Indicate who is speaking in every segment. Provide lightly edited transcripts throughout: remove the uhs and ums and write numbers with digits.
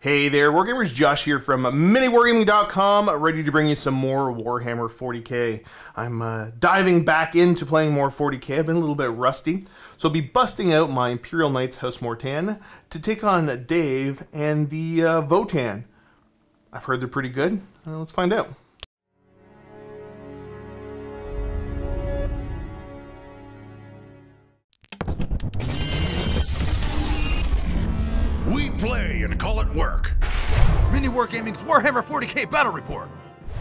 Speaker 1: Hey there, Wargamers, Josh here from MiniWarGaming.com, ready to bring you some more Warhammer 40k. I'm diving back into playing more 40k. I've been a little bit rusty, so I'll be busting out my Imperial Knights House Mortan to take on Dave and the Votann. I've heard they're pretty good. Let's find out.
Speaker 2: We play and call it work.
Speaker 3: MiniWarGaming's Warhammer 40k Battle Report.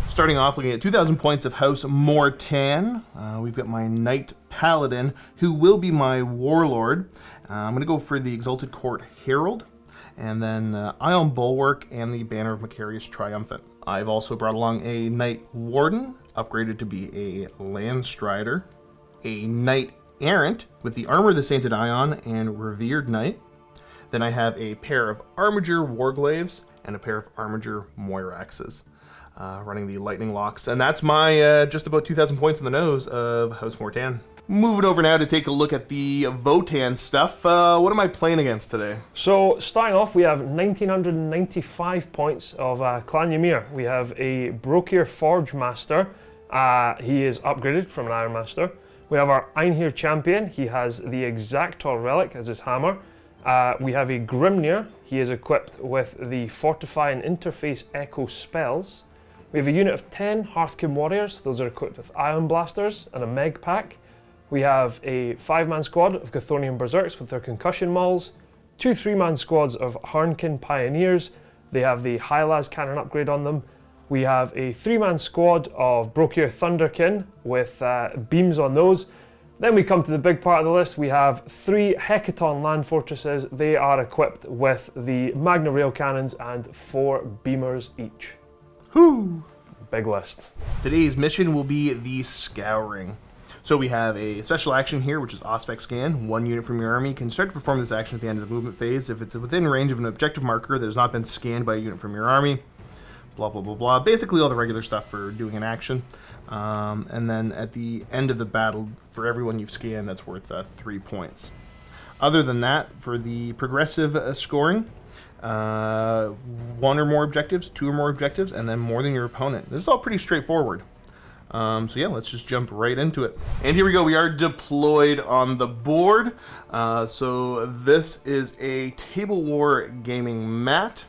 Speaker 1: Starting off looking at 2,000 points of House Mortan. We've got my Knight Paladin, who will be my Warlord. I'm going to go for the Exalted Court Herald, and then Ion Bulwark and the Banner of Macarius Triumphant. I've also brought along a Knight Warden, upgraded to be a Landstrider, a Knight Errant with the Armor of the Sainted Ion and Revered Knight. Then I have a pair of Armiger Warglaves and a pair of Armiger Moiraxes, running the Lightning Locks. And that's my just about 2,000 points in the nose of House Mortan. Moving over now to take a look at the Votann stuff. What am I playing against today?
Speaker 4: So starting off, we have 1,995 points of Clan Ymir. We have a Brokir Forge Master. He is upgraded from an Iron Master. We have our Einhir Champion. He has the Exactor Relic as his hammer. We have a Grimnir. He is equipped with the Fortify and Interface Echo spells. We have a unit of 10 Harlequin Warriors. Those are equipped with Ion Blasters and a Meg Pack. We have a 5-man squad of Chthonian Berserks with their Concussion Mauls. 2 3-man squads of Harlequin Pioneers. They have the Hylaz cannon upgrade on them. We have a 3-man squad of Brokir Thunderkin with beams on those. Then we come to the big part of the list. We have 3 Hekaton land fortresses. They are equipped with the Magna Rail cannons and 4 beamers each.
Speaker 1: Whoo!
Speaker 4: Big list.
Speaker 1: Today's mission will be the Scouring. So we have a special action here, which is Auspex Scan. 1 unit from your army can start to perform this action at the end of the movement phase if it's within range of an objective marker that has not been scanned by a unit from your army. Blah, blah, blah, blah. Basically all the regular stuff for doing an action. And then at the end of the battle, for everyone you've scanned, that's worth 3 points. Other than that, for the progressive scoring, 1 or more objectives, 2 or more objectives, and then more than your opponent. This is all pretty straightforward. So yeah, let's just jump right into it. And here we go, we are deployed on the board. So this is a Table War Gaming mat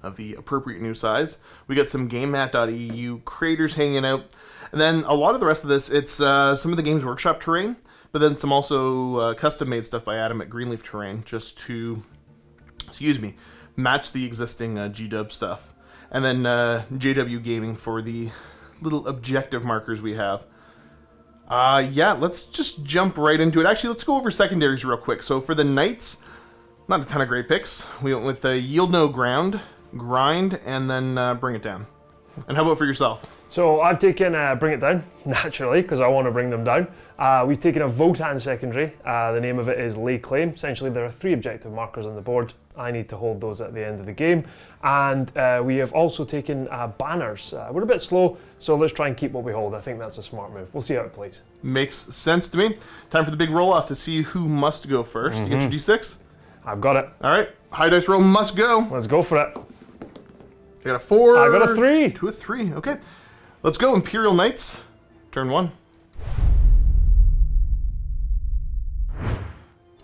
Speaker 1: of the appropriate new size. We got some GameMat.eu craters hanging out. And then a lot of the rest of this, it's some of the Games Workshop terrain, but then some also custom-made stuff by Adam at Greenleaf Terrain, just to, match the existing GW stuff. And then JW Gaming for the little objective markers we have. Yeah, let's just jump right into it. Actually, let's go over secondaries real quick. So for the Knights, not a ton of great picks. We went with Yield No Ground, Grind, and then Bring It Down. And how about for yourself?
Speaker 4: So I've taken Bring It Down, naturally, because I want to bring them down. We've taken a Votann secondary. The name of it is Lay Claim. Essentially, there are 3 objective markers on the board. I need to hold those at the end of the game. And we have also taken banners. We're a bit slow, so let's try and keep what we hold. I think that's a smart move. We'll see how it plays. Makes
Speaker 1: sense to me. Time for the big roll-off to see who must go first. You get your D6?
Speaker 4: I've got it.
Speaker 1: All right, high dice roll must go.
Speaker 4: Let's go for it.
Speaker 1: I got a 4.
Speaker 4: I got a 3.
Speaker 1: 2 a 3. Okay, let's go. Imperial Knights, turn 1. A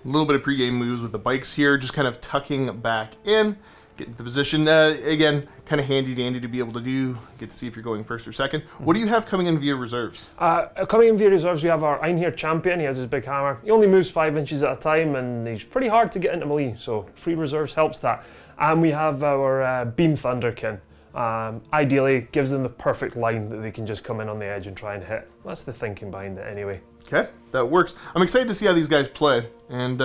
Speaker 1: little bit of pregame moves with the bikes here, just kind of tucking back in, get into the position. Again, kind of handy dandy to be able to get to see if you're going first or second. What do you have coming in via reserves?
Speaker 4: Coming in via reserves, we have our Einhir Champion. He has his big hammer. He only moves 5 inches at a time, and he's pretty hard to get into melee, so free reserves helps that. And we have our Beam Thunderkin. Ideally, gives them the perfect line that they can just come in on the edge and try and hit. That's the thinking behind it anyway.
Speaker 1: Okay, that works. I'm excited to see how these guys play, and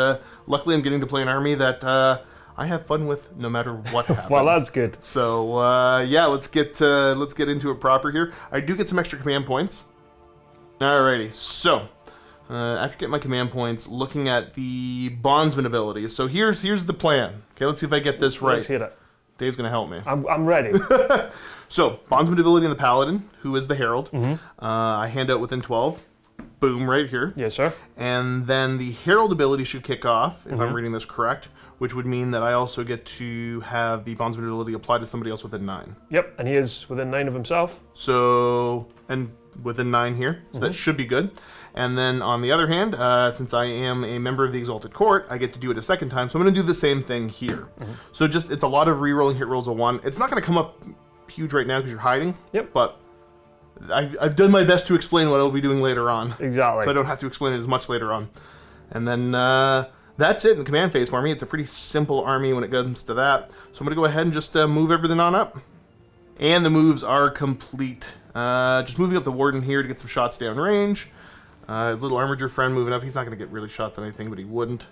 Speaker 1: luckily I'm getting to play an army that I have fun with no matter what happens.
Speaker 4: Well, that's good.
Speaker 1: So yeah, let's get into it proper here. I do get some extra command points. Alrighty, so after getting my command points, looking at the bondsman abilities. So here's the plan. Okay, let's see if I get this right.
Speaker 4: Let's hit it.
Speaker 1: Dave's gonna help me.
Speaker 4: I'm ready.
Speaker 1: So bondsman ability in the Paladin, who is the Herald. I hand out within 12. Boom, right here.
Speaker 4: Yes, sir.
Speaker 1: And then the Herald ability should kick off, if I'm reading this correct, which would mean that I also get to have the Bondsman ability applied to somebody else within 9.
Speaker 4: Yep, and he is within 9 of himself.
Speaker 1: So, and within 9 here, so that should be good. And then on the other hand, since I am a member of the Exalted Court, I get to do it a second time, so I'm going to do the same thing here. So just, it's a lot of re-rolling hit rolls of 1. It's not going to come up huge right now because you're hiding, but I've done my best to explain what I'll be doing later on.
Speaker 4: Exactly.
Speaker 1: So I don't have to explain it as much later on. And then that's it in the command phase for me. It's a pretty simple army when it comes to that. So I'm going to go ahead and just move everything on up. And the moves are complete. Just moving up the Warden here to get some shots down range. His little Armiger friend moving up. He's not going to get really shots on anything, but he wouldn't.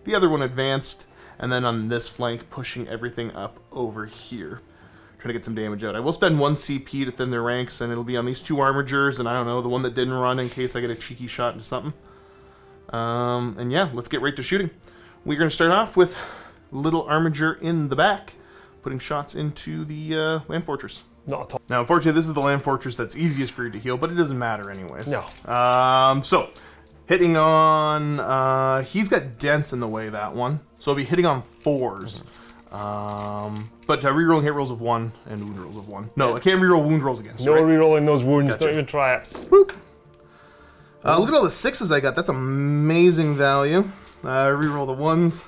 Speaker 1: The other one advanced. And then on this flank, pushing everything up over here. Trying to get some damage out. I will spend 1 CP to thin their ranks, and it'll be on these 2 Armigers, and I don't know, the one that didn't run in case I get a cheeky shot into something. And yeah, let's get right to shooting. We're going to start off with little Armiger in the back, putting shots into the Land Fortress.
Speaker 4: Not at all.
Speaker 1: Now, unfortunately, this is the Land Fortress that's easiest for you to heal, but it doesn't matter anyways.
Speaker 4: No.
Speaker 1: So, hitting on... he's got Dents in the way, that one. So I'll be hitting on 4s. But rerolling hit rolls of 1 and wound rolls of 1. No, I can't reroll wound rolls against you,
Speaker 4: No
Speaker 1: right?
Speaker 4: rerolling those wounds.
Speaker 1: Gotcha.
Speaker 4: Don't even try it.
Speaker 1: Boop. Look at all the 6s I got. That's amazing value. Reroll the 1s.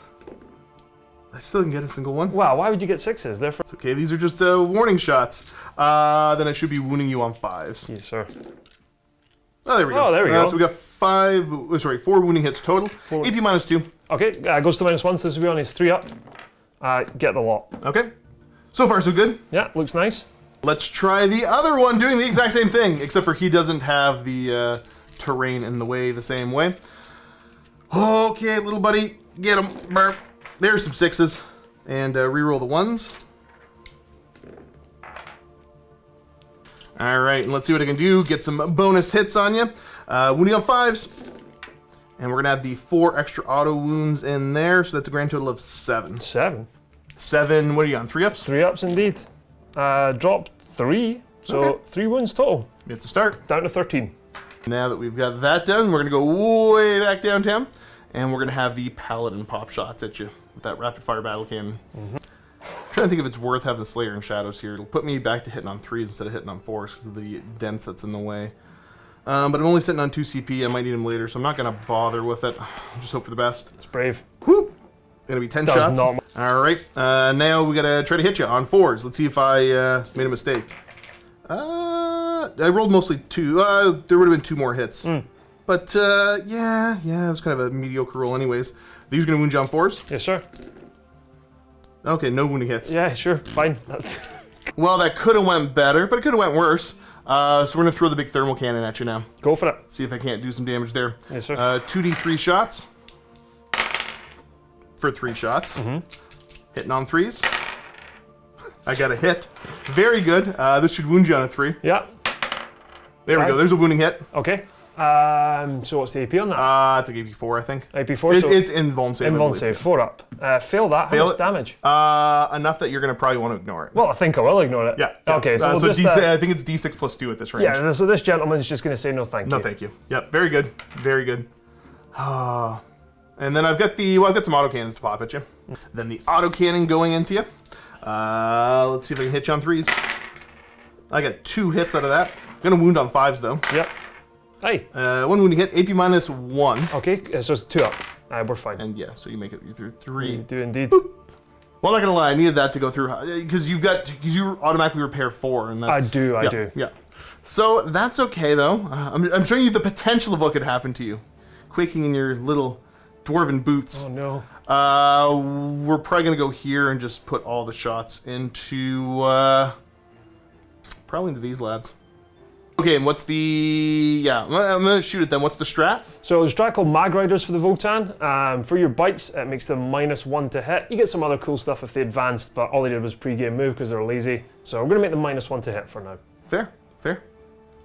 Speaker 1: I still didn't get a single one.
Speaker 4: Wow, why would you get 6s? They're for...
Speaker 1: It's okay, these are just warning shots. Then I should be wounding you on 5s.
Speaker 4: Yes, sir.
Speaker 1: Oh, there we go.
Speaker 4: Oh, there we go.
Speaker 1: So we got 4 wounding hits total. AP -2.
Speaker 4: Okay, goes to -1, so this will be on his 3 up. Get the lot.
Speaker 1: Okay. So far, so good.
Speaker 4: Yeah, looks nice.
Speaker 1: Let's try the other one doing the exact same thing, except for he doesn't have the terrain in the way the same way. Okay, little buddy, get him. Burp. There's some 6s. And reroll the 1s. All right, and let's see what I can do. Get some bonus hits on you. Wounding on 5s. And we're going to add the 4 extra auto wounds in there, so that's a grand total of 7.
Speaker 4: 7.
Speaker 1: 7, what are you on, 3 ups?
Speaker 4: 3 ups indeed. Dropped 3, so
Speaker 1: Okay.
Speaker 4: 3 wounds total.
Speaker 1: It's a start.
Speaker 4: Down to 13.
Speaker 1: Now that we've got that done, we're going to go way back downtown, and we're going to have the Paladin pop shots at you with that rapid fire battle cannon. Trying to think if it's worth having the Slayer and Shadows here. It'll put me back to hitting on 3s instead of hitting on 4s because of the dents that's in the way. But I'm only sitting on 2 CP. I might need him later, so I'm not going to bother with it. Just hope for the best.
Speaker 4: It's brave.
Speaker 1: Whoop! Gonna be 10
Speaker 4: Does
Speaker 1: shots.
Speaker 4: not...
Speaker 1: All right. Now we gotta try to hit you on 4s. Let's see if I made a mistake. I rolled mostly 2. There would have been 2 more hits. But yeah, it was kind of a mediocre roll anyways. These are gonna wound you on 4s?
Speaker 4: Yes, sir.
Speaker 1: Okay, no wounding hits.
Speaker 4: Yeah, sure, fine.
Speaker 1: Well, that could have went better, but it could have went worse. So we're gonna throw the big thermal cannon at you now.
Speaker 4: Go for it.
Speaker 1: See if I can't do some damage there.
Speaker 4: Yes, sir.
Speaker 1: 2d3 shots. For 3 shots. Hitting on 3s. I got a hit. Very good. This should wound you on a 3.
Speaker 4: Yeah.
Speaker 1: There we go. There's a wounding hit.
Speaker 4: Okay. So what's the AP on that?
Speaker 1: It's like AP4, I think.
Speaker 4: AP4, so...
Speaker 1: It's invuln save.
Speaker 4: Invuln save, 4 up. Fail that. How much damage?
Speaker 1: Enough that you're going to probably want to ignore it.
Speaker 4: Well, I think I will ignore it.
Speaker 1: Yeah.
Speaker 4: Okay, so we'll just...
Speaker 1: I think it's D6 plus 2 at this range.
Speaker 4: Yeah, so this gentleman's just going to say no thank you.
Speaker 1: No thank you. Yep, very good. Very good. And then I've got some autocannons to pop at you. Then the autocannon going into you. Let's see if I can hit you on 3s. I got 2 hits out of that. Gonna wound on 5s though.
Speaker 4: Yep. Hey.
Speaker 1: 1 wounding hit, AP -1.
Speaker 4: Okay, so it's 2 up. We're fine.
Speaker 1: And yeah, so you make it through 3.
Speaker 4: You do indeed.
Speaker 1: Boop. Well, I'm not gonna lie, I needed that to go through because you automatically repair 4, and that's
Speaker 4: I do.
Speaker 1: Yeah. So that's okay though. I'm showing you the potential of what could happen to you, quaking in your little dwarven boots.
Speaker 4: Oh no.
Speaker 1: We're probably gonna go here and just put all the shots into probably into these lads. Okay, and what's the... Yeah, I'm gonna shoot at them. What's the strat?
Speaker 4: So there's a strat called Mag Riders for the Votann. For your bites, it makes them -1 to hit. You get some other cool stuff if they advanced, but all they did was pre-game move because they're lazy. So we're gonna make them -1 to hit for now.
Speaker 1: Fair.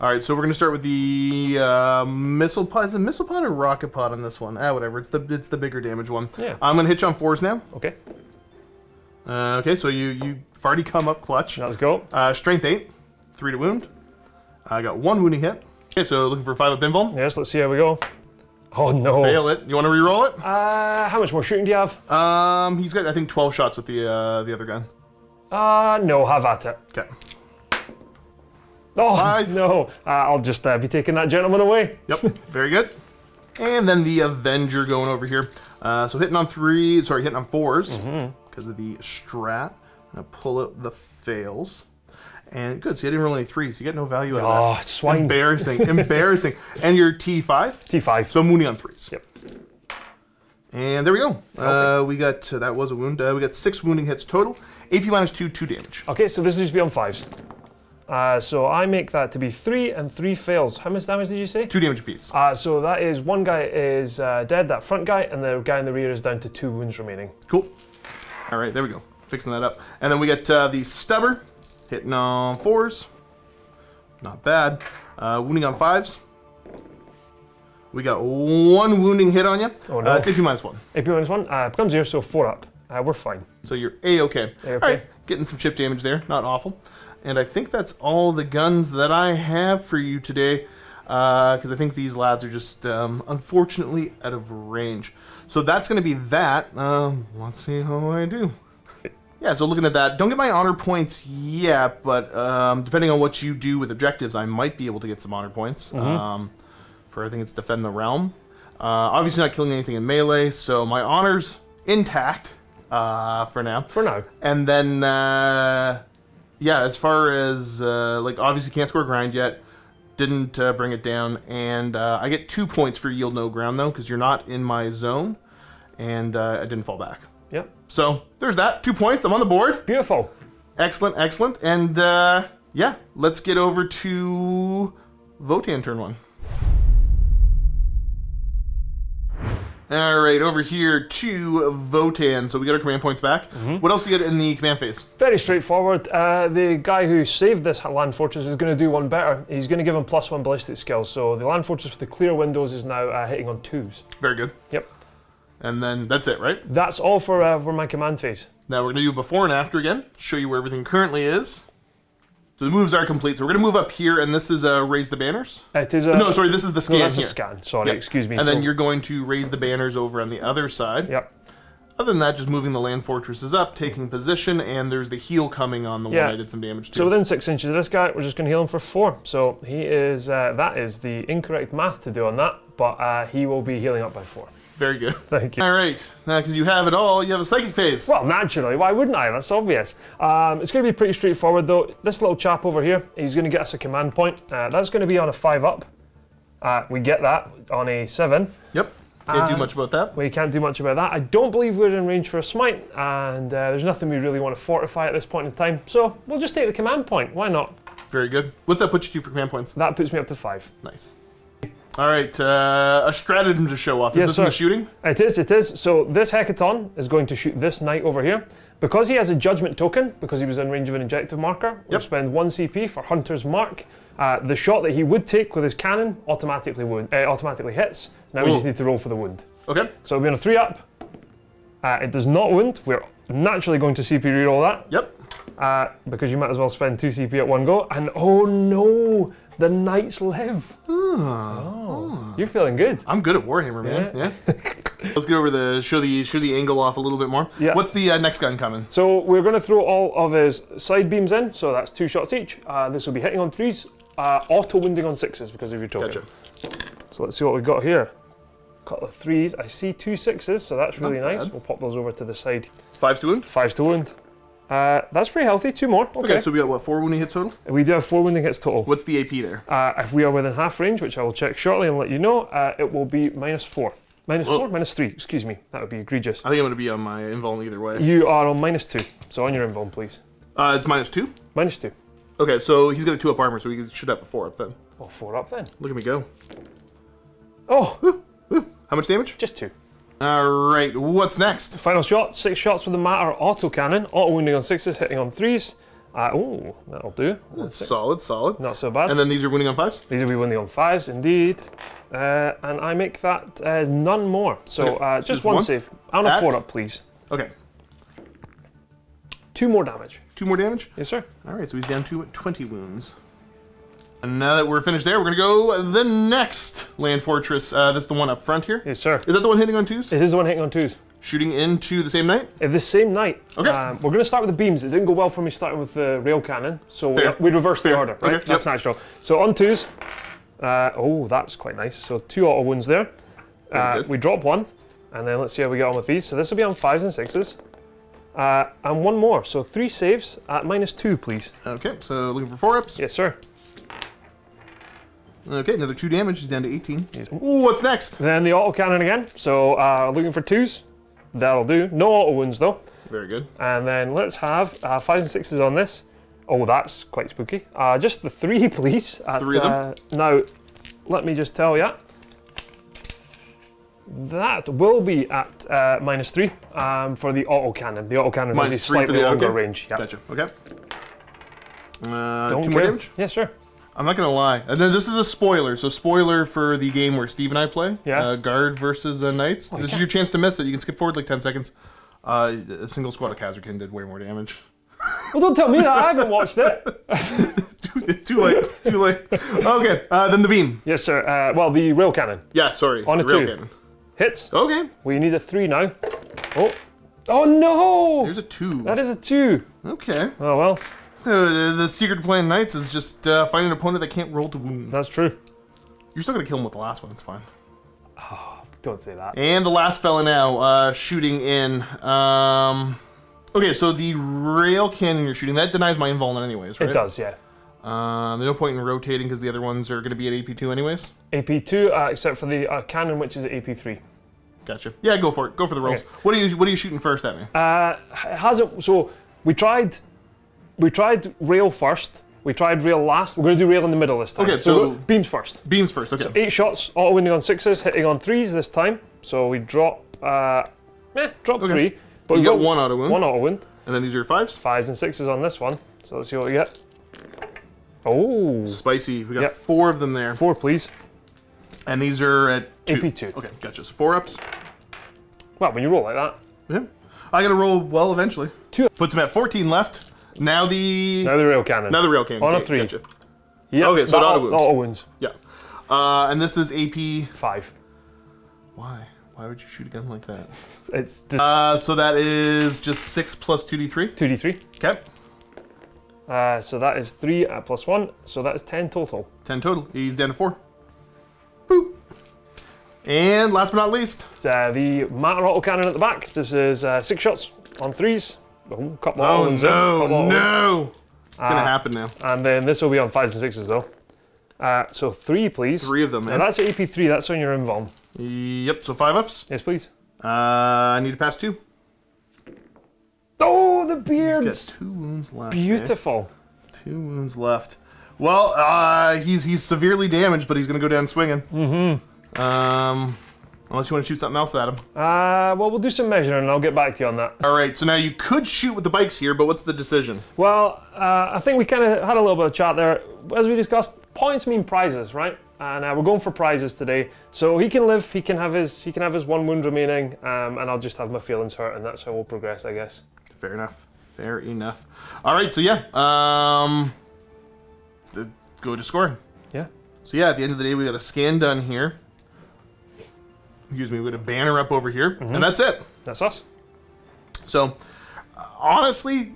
Speaker 1: All right, so we're gonna start with the missile pod. Is it missile pod or rocket pod on this one? Whatever. It's the bigger damage one.
Speaker 4: Yeah.
Speaker 1: I'm gonna hit you on 4s now.
Speaker 4: Okay.
Speaker 1: Okay, so you've already come up clutch.
Speaker 4: Let's go.
Speaker 1: Strength 8, 3 to wound. I got 1 wounding hit. Okay, so looking for 5-up invuln.
Speaker 4: Yes, let's see how we go. Oh no.
Speaker 1: Fail it. You want to re-roll it?
Speaker 4: How much more shooting do you have?
Speaker 1: He's got, I think, 12 shots with the other gun.
Speaker 4: No, have at it.
Speaker 1: Okay.
Speaker 4: Oh,
Speaker 1: 5.
Speaker 4: no. I'll just be taking that gentleman away.
Speaker 1: Yep, very good. And then the Avenger going over here. So hitting on 4s because of the strat. I'm gonna pull out the fails. And good, so you didn't roll any 3s. You get no value out of that.
Speaker 4: Oh, swine.
Speaker 1: Embarrassing, embarrassing. And your T5?
Speaker 4: T5.
Speaker 1: So I'm wounding on 3s.
Speaker 4: Yep.
Speaker 1: And there we go. We got, that was a wound. We got 6 wounding hits total. AP -2, 2 damage.
Speaker 4: Okay, so this needs to be on 5s. So I make that to be 3 and 3 fails. How much damage did you say?
Speaker 1: 2 damage apiece.
Speaker 4: So that is, one guy is dead, that front guy, and the guy in the rear is down to 2 wounds remaining.
Speaker 1: Cool. All right, there we go. Fixing that up. And then we got the Stubber, hitting on 4s. Not bad. Wounding on 5s. We got 1 wounding hit on you.
Speaker 4: Oh no.
Speaker 1: It's AP -1.
Speaker 4: AP -1 becomes 0, so 4 up. We're fine.
Speaker 1: So you're A-okay.
Speaker 4: A-okay.
Speaker 1: All right, getting some chip damage there. Not awful. And I think that's all the guns that I have for you today, because I think these lads are just, unfortunately, out of range. So that's going to be that. Let's see how I do. Yeah, so looking at that, don't get my honor points yet, but depending on what you do with objectives, I might be able to get some honor points. For I think it's Defend the Realm. Obviously not killing anything in melee, so my honor's intact for now.
Speaker 4: For now.
Speaker 1: And then... yeah, as far as, like, obviously can't score grind yet, didn't bring it down, and I get 2 points for yield no ground, though, because you're not in my zone, and I didn't fall back.
Speaker 4: Yep.
Speaker 1: So, there's that. 2 points. I'm on the board.
Speaker 4: Beautiful.
Speaker 1: Excellent, excellent. And, yeah, let's get over to Votann turn 1. All right, over here to Votann. So we got our command points back. What else do you get in the command phase?
Speaker 4: Very straightforward. The guy who saved this land fortress is going to do one better. He's going to give him +1 ballistic skills. So the land fortress with the clear windows is now hitting on 2s.
Speaker 1: Very good.
Speaker 4: Yep.
Speaker 1: And then that's it, right?
Speaker 4: That's all for my command phase.
Speaker 1: Now we're going to do before and after again. Show you where everything currently is. So the moves are complete. So we're going to move up here, and this is raise the banners.
Speaker 4: It is a...
Speaker 1: No, sorry, this is the scan
Speaker 4: no, that's
Speaker 1: here.
Speaker 4: a scan. Sorry,
Speaker 1: Yep.
Speaker 4: excuse me.
Speaker 1: And then you're going to raise the banners over on the other side.
Speaker 4: Yep.
Speaker 1: Other than that, just moving the land fortresses up, taking position, and there's the heal coming on the one I did some damage to.
Speaker 4: So within 6 inches of this guy, we're just going to heal him for 4. So he is, that is the incorrect math to do on that, but he will be healing up by 4.
Speaker 1: Very good.
Speaker 4: Thank you.
Speaker 1: All right. Now, because you have it all, you have a psychic phase.
Speaker 4: Well, naturally. Why wouldn't I? That's obvious. It's going to be pretty straightforward, though. This little chap over here, he's going to get us a command point. That's going to be on a 5-up. We get that on a 7.
Speaker 1: Yep. Can't do much about that.
Speaker 4: We can't do much about that. I don't believe we're in range for a smite, and there's nothing we really want to fortify at this point in time. So we'll just take the command point. Why not?
Speaker 1: Very good. What's that put you to for command points?
Speaker 4: That puts me up to 5.
Speaker 1: Nice. All right, a stratagem to show off. Is this in the shooting?
Speaker 4: It is, it is. So this Hekaton is going to shoot this knight over here. Because he has a judgment token, because he was in range of an objective marker, we'll spend 1 CP for Hunter's Mark. The shot that he would take with his cannon automatically hits. Now we just need to roll for the wound.
Speaker 1: Okay.
Speaker 4: So it'll be on a 3-up. It does not wound. We're naturally going to CP reroll that.
Speaker 1: Yep.
Speaker 4: Because you might as well spend 2 CP at one go. And oh no! The knights live. Oh. You're feeling good.
Speaker 1: I'm good at Warhammer, man. Yeah. Let's get over show the angle off a little bit more.
Speaker 4: Yeah.
Speaker 1: What's the next gun coming?
Speaker 4: So we're going to throw all of his side beams in. So that's 2 shots each. This will be hitting on 3s, auto wounding on 6s because of your token.
Speaker 1: Gotcha.
Speaker 4: So let's see what we've got here. Couple of 3s. I see 2 6s, so that's really nice. We'll pop those over to the side.
Speaker 1: 5s to wound.
Speaker 4: 5s to wound. That's pretty healthy. 2 more.
Speaker 1: Okay, so we got what, 4 wounding hits total?
Speaker 4: We do have 4 wounding hits total.
Speaker 1: What's the AP there?
Speaker 4: If we are within half range, which I will check shortly and let you know, it will be -4. -4? -3, excuse me. That would be egregious.
Speaker 1: I think I'm going to be on my invuln either way.
Speaker 4: You are on -2, so on your invuln, please.
Speaker 1: It's -2?
Speaker 4: -2.
Speaker 1: Okay, so he's got a 2-up armor, so he should have a 4-up then.
Speaker 4: Oh, 4 up then.
Speaker 1: Look at me go.
Speaker 4: Oh!
Speaker 1: Woo, woo. How much damage?
Speaker 4: Just 2.
Speaker 1: Alright, what's next?
Speaker 4: Final shot, 6 shots with the matter auto cannon, auto wounding on 6s, hitting on 3s. Oh, that'll do.
Speaker 1: That's solid, solid.
Speaker 4: Not so bad.
Speaker 1: And then these are wounding on 5s?
Speaker 4: These will be wounding on 5s, indeed. And I make that none more. So
Speaker 1: Okay,
Speaker 4: just one save. On a 4-up, please.
Speaker 1: Okay.
Speaker 4: 2 more damage.
Speaker 1: 2 more damage?
Speaker 4: Yes, sir.
Speaker 1: Alright, so he's down to 20 wounds. And now that we're finished there, we're going to go the next land fortress. That's the one up front here.
Speaker 4: Yes, sir.
Speaker 1: Is that the one hitting on 2s?
Speaker 4: It is the one hitting on 2s.
Speaker 1: Shooting into the same knight?
Speaker 4: The same knight.
Speaker 1: Okay.
Speaker 4: We're going to start with the beams. It didn't go well for me starting with the rail cannon, so
Speaker 1: Fair.
Speaker 4: we reversed the order, right?
Speaker 1: Okay,
Speaker 4: That's natural. So on 2s. Oh, that's quite nice. So 2 auto wounds there. We drop 1, and then let's see how we get on with these. So this will be on 5s and 6s. And 1 more, so 3 saves at -2, please.
Speaker 1: Okay, so looking for 4-ups.
Speaker 4: Yes, sir.
Speaker 1: Okay, another 2 damage. He's down to 18. Ooh, what's next?
Speaker 4: Then the auto cannon again. So looking for 2s. That'll do. No auto wounds though.
Speaker 1: Very good.
Speaker 4: And then let's have 5s and 6s on this. Oh, that's quite spooky. Just the 3, please.
Speaker 1: 3 of them?
Speaker 4: Now, let me just tell you. That will be at -3 for the auto cannon. The auto cannon has a slightly longer range. Yep.
Speaker 1: Gotcha. Okay.
Speaker 4: Don't
Speaker 1: 2 more
Speaker 4: care.
Speaker 1: damage?
Speaker 4: Yeah, sure.
Speaker 1: I'm not gonna lie. And then this is a spoiler. So spoiler for the game where Steve and I play.
Speaker 4: Yeah.
Speaker 1: Guard versus Knights. This is your chance to miss it. You can skip forward like 10 seconds. A single squad of Khazarkin did way more damage.
Speaker 4: Well, don't tell me that. I haven't watched it.
Speaker 1: Too late. Too late. Okay. Then the beam.
Speaker 4: Yes, sir. Well, the rail cannon.
Speaker 1: Yeah. Sorry.
Speaker 4: On a
Speaker 1: the rail
Speaker 4: 2.
Speaker 1: cannon.
Speaker 4: Hits.
Speaker 1: Okay.
Speaker 4: We need a 3 now. Oh. Oh no!
Speaker 1: There's a 2.
Speaker 4: That is a 2.
Speaker 1: Okay.
Speaker 4: Oh well.
Speaker 1: So the secret to playing Knights is just find an opponent that can't roll to wound.
Speaker 4: That's true.
Speaker 1: You're still gonna kill him with the last one. It's fine.
Speaker 4: Oh, don't say that.
Speaker 1: And the last fella now, shooting in. Okay, so the rail cannon you're shooting, that denies my invuln anyways, right?
Speaker 4: It does, yeah.
Speaker 1: There's no point in rotating because the other ones are going to be at AP2 anyways.
Speaker 4: AP2, except for the cannon, which is at AP3.
Speaker 1: Gotcha. Yeah, go for it. Go for the rolls.
Speaker 4: Okay.
Speaker 1: What are you shooting first at me?
Speaker 4: It hasn't. So we tried rail first. We tried rail last. We're going to do rail in the middle this time.
Speaker 1: Okay, so
Speaker 4: beams first.
Speaker 1: Beams first. Okay.
Speaker 4: So 8 shots, auto winding on 6s, hitting on 3s this time. So we drop, drop 3. But
Speaker 1: you
Speaker 4: we
Speaker 1: got 1 auto wound.
Speaker 4: 1 auto wound.
Speaker 1: And then these are your 5s.
Speaker 4: 5s and 6s on this one. So let's see what we get. Oh.
Speaker 1: Spicy. We got 4 of them there.
Speaker 4: 4, please.
Speaker 1: And these are at 2.
Speaker 4: AP2.
Speaker 1: Okay, gotcha. So 4-ups.
Speaker 4: Well, when you roll like that.
Speaker 1: Yeah. I got to roll well eventually.
Speaker 4: 2.
Speaker 1: Puts him at 14 left. Now the
Speaker 4: rail cannon.
Speaker 1: Now the rail cannon.
Speaker 4: On a 3.
Speaker 1: Gotcha.
Speaker 4: Yep.
Speaker 1: Okay, so auto wounds.
Speaker 4: Auto wounds.
Speaker 1: Yeah. And this is AP
Speaker 4: 5.
Speaker 1: Why? Why would you shoot a gun like that?
Speaker 4: It's just
Speaker 1: So that is just 6 plus 2d3.
Speaker 4: 2d3.
Speaker 1: Okay.
Speaker 4: So that is 3 plus 1. So that is 10 total.
Speaker 1: 10 total. He's down to 4. Boop. And last but not least.
Speaker 4: The Matter auto cannon at the back. This is 6 shots on 3s. Oh, couple of
Speaker 1: Oh
Speaker 4: ones in.
Speaker 1: no! It's gonna happen now.
Speaker 4: And then this will be on 5s and 6s though. So 3, please.
Speaker 1: 3 of them, man.
Speaker 4: Now that's AP3. That's on your invuln.
Speaker 1: Yep. So 5-ups.
Speaker 4: Yes, please.
Speaker 1: I need to pass 2.
Speaker 4: Oh, the
Speaker 1: He's
Speaker 4: beards!
Speaker 1: got 2 wounds left.
Speaker 4: Beautiful.
Speaker 1: 2 wounds left. Well, he's severely damaged, but he's gonna go down swinging. Mm-hmm. Unless you want to shoot something else at him.
Speaker 4: Well, we'll do some measuring and I'll get back to you on that.
Speaker 1: All right. So now you could shoot with the bikes here, but what's the decision?
Speaker 4: Well, I think we kind of had a little bit of chat there. As we discussed, points mean prizes, right? And we're going for prizes today. So he can live, he can have his 1 wound remaining, and I'll just have my feelings hurt, and that's how we'll progress, I guess.
Speaker 1: Fair enough. Fair enough. All right. So yeah. Go to scoring.
Speaker 4: Yeah.
Speaker 1: So yeah, at the end of the day, we got a scan done here. Excuse me, we got a banner up over here, and that's it.
Speaker 4: That's us.
Speaker 1: So, honestly,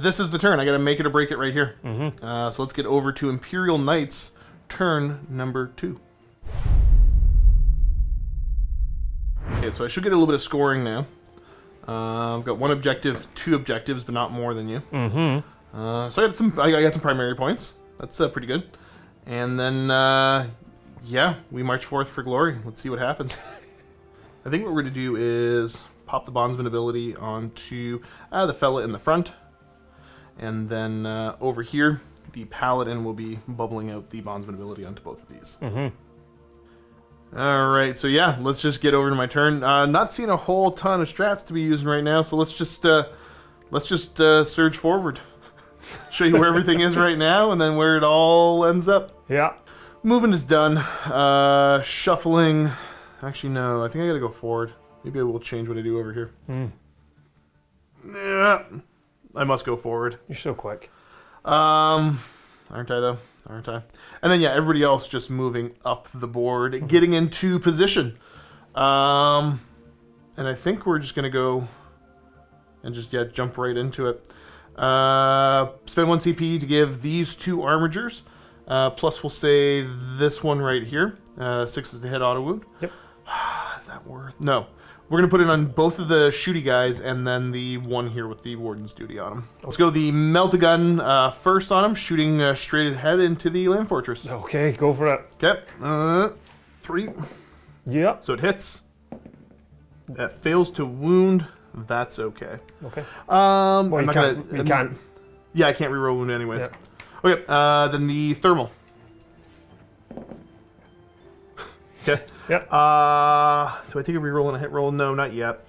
Speaker 1: this is the turn. I got to make it or break it right here. So let's get over to Imperial Knights, turn number 2. Okay, so I should get a little bit of scoring now. I've got 1 objective, 2 objectives, but not more than you. So I got some primary points. That's pretty good. And then, yeah, we march forth for glory. Let's see what happens. I think what we're going to do is pop the bondsman ability onto the fella in the front. And then over here, the paladin will be bubbling out the bondsman ability onto both of these. All right, so yeah, let's just get over to my turn. Not seeing a whole ton of strats to be using right now, so let's just surge forward. Show you where everything is right now, and then where it all ends up.
Speaker 4: Yeah.
Speaker 1: Movement is done. Shuffling. Actually, no. I think I gotta go forward. Maybe I will change what I do over here. Yeah. I must go forward.
Speaker 4: You're so quick.
Speaker 1: I aren't I though? Aren't I? And then yeah, everybody else just moving up the board, getting into position. And I think we're just gonna go and just jump right into it. Spend 1 CP to give these 2 armigers. Plus we'll say this one right here. 6 is the hit auto wound.
Speaker 4: Yep.
Speaker 1: Is that worth? No. We're going to put it on both of the shooty guys and then the one here with the Warden's Duty on him. Let's go the Melt-A-Gun first on him, shooting straight ahead into the Land Fortress.
Speaker 4: Okay, go for it.
Speaker 1: Okay. 3.
Speaker 4: Yep.
Speaker 1: So it hits. That fails to wound. That's okay.
Speaker 4: Okay.
Speaker 1: I'm
Speaker 4: Well,
Speaker 1: not
Speaker 4: you can't.
Speaker 1: Yeah, I can't reroll wound anyways.
Speaker 4: Yep.
Speaker 1: Okay, then the Thermal. Okay.
Speaker 4: Yep.
Speaker 1: Do I take a reroll and a hit roll? No, not yet.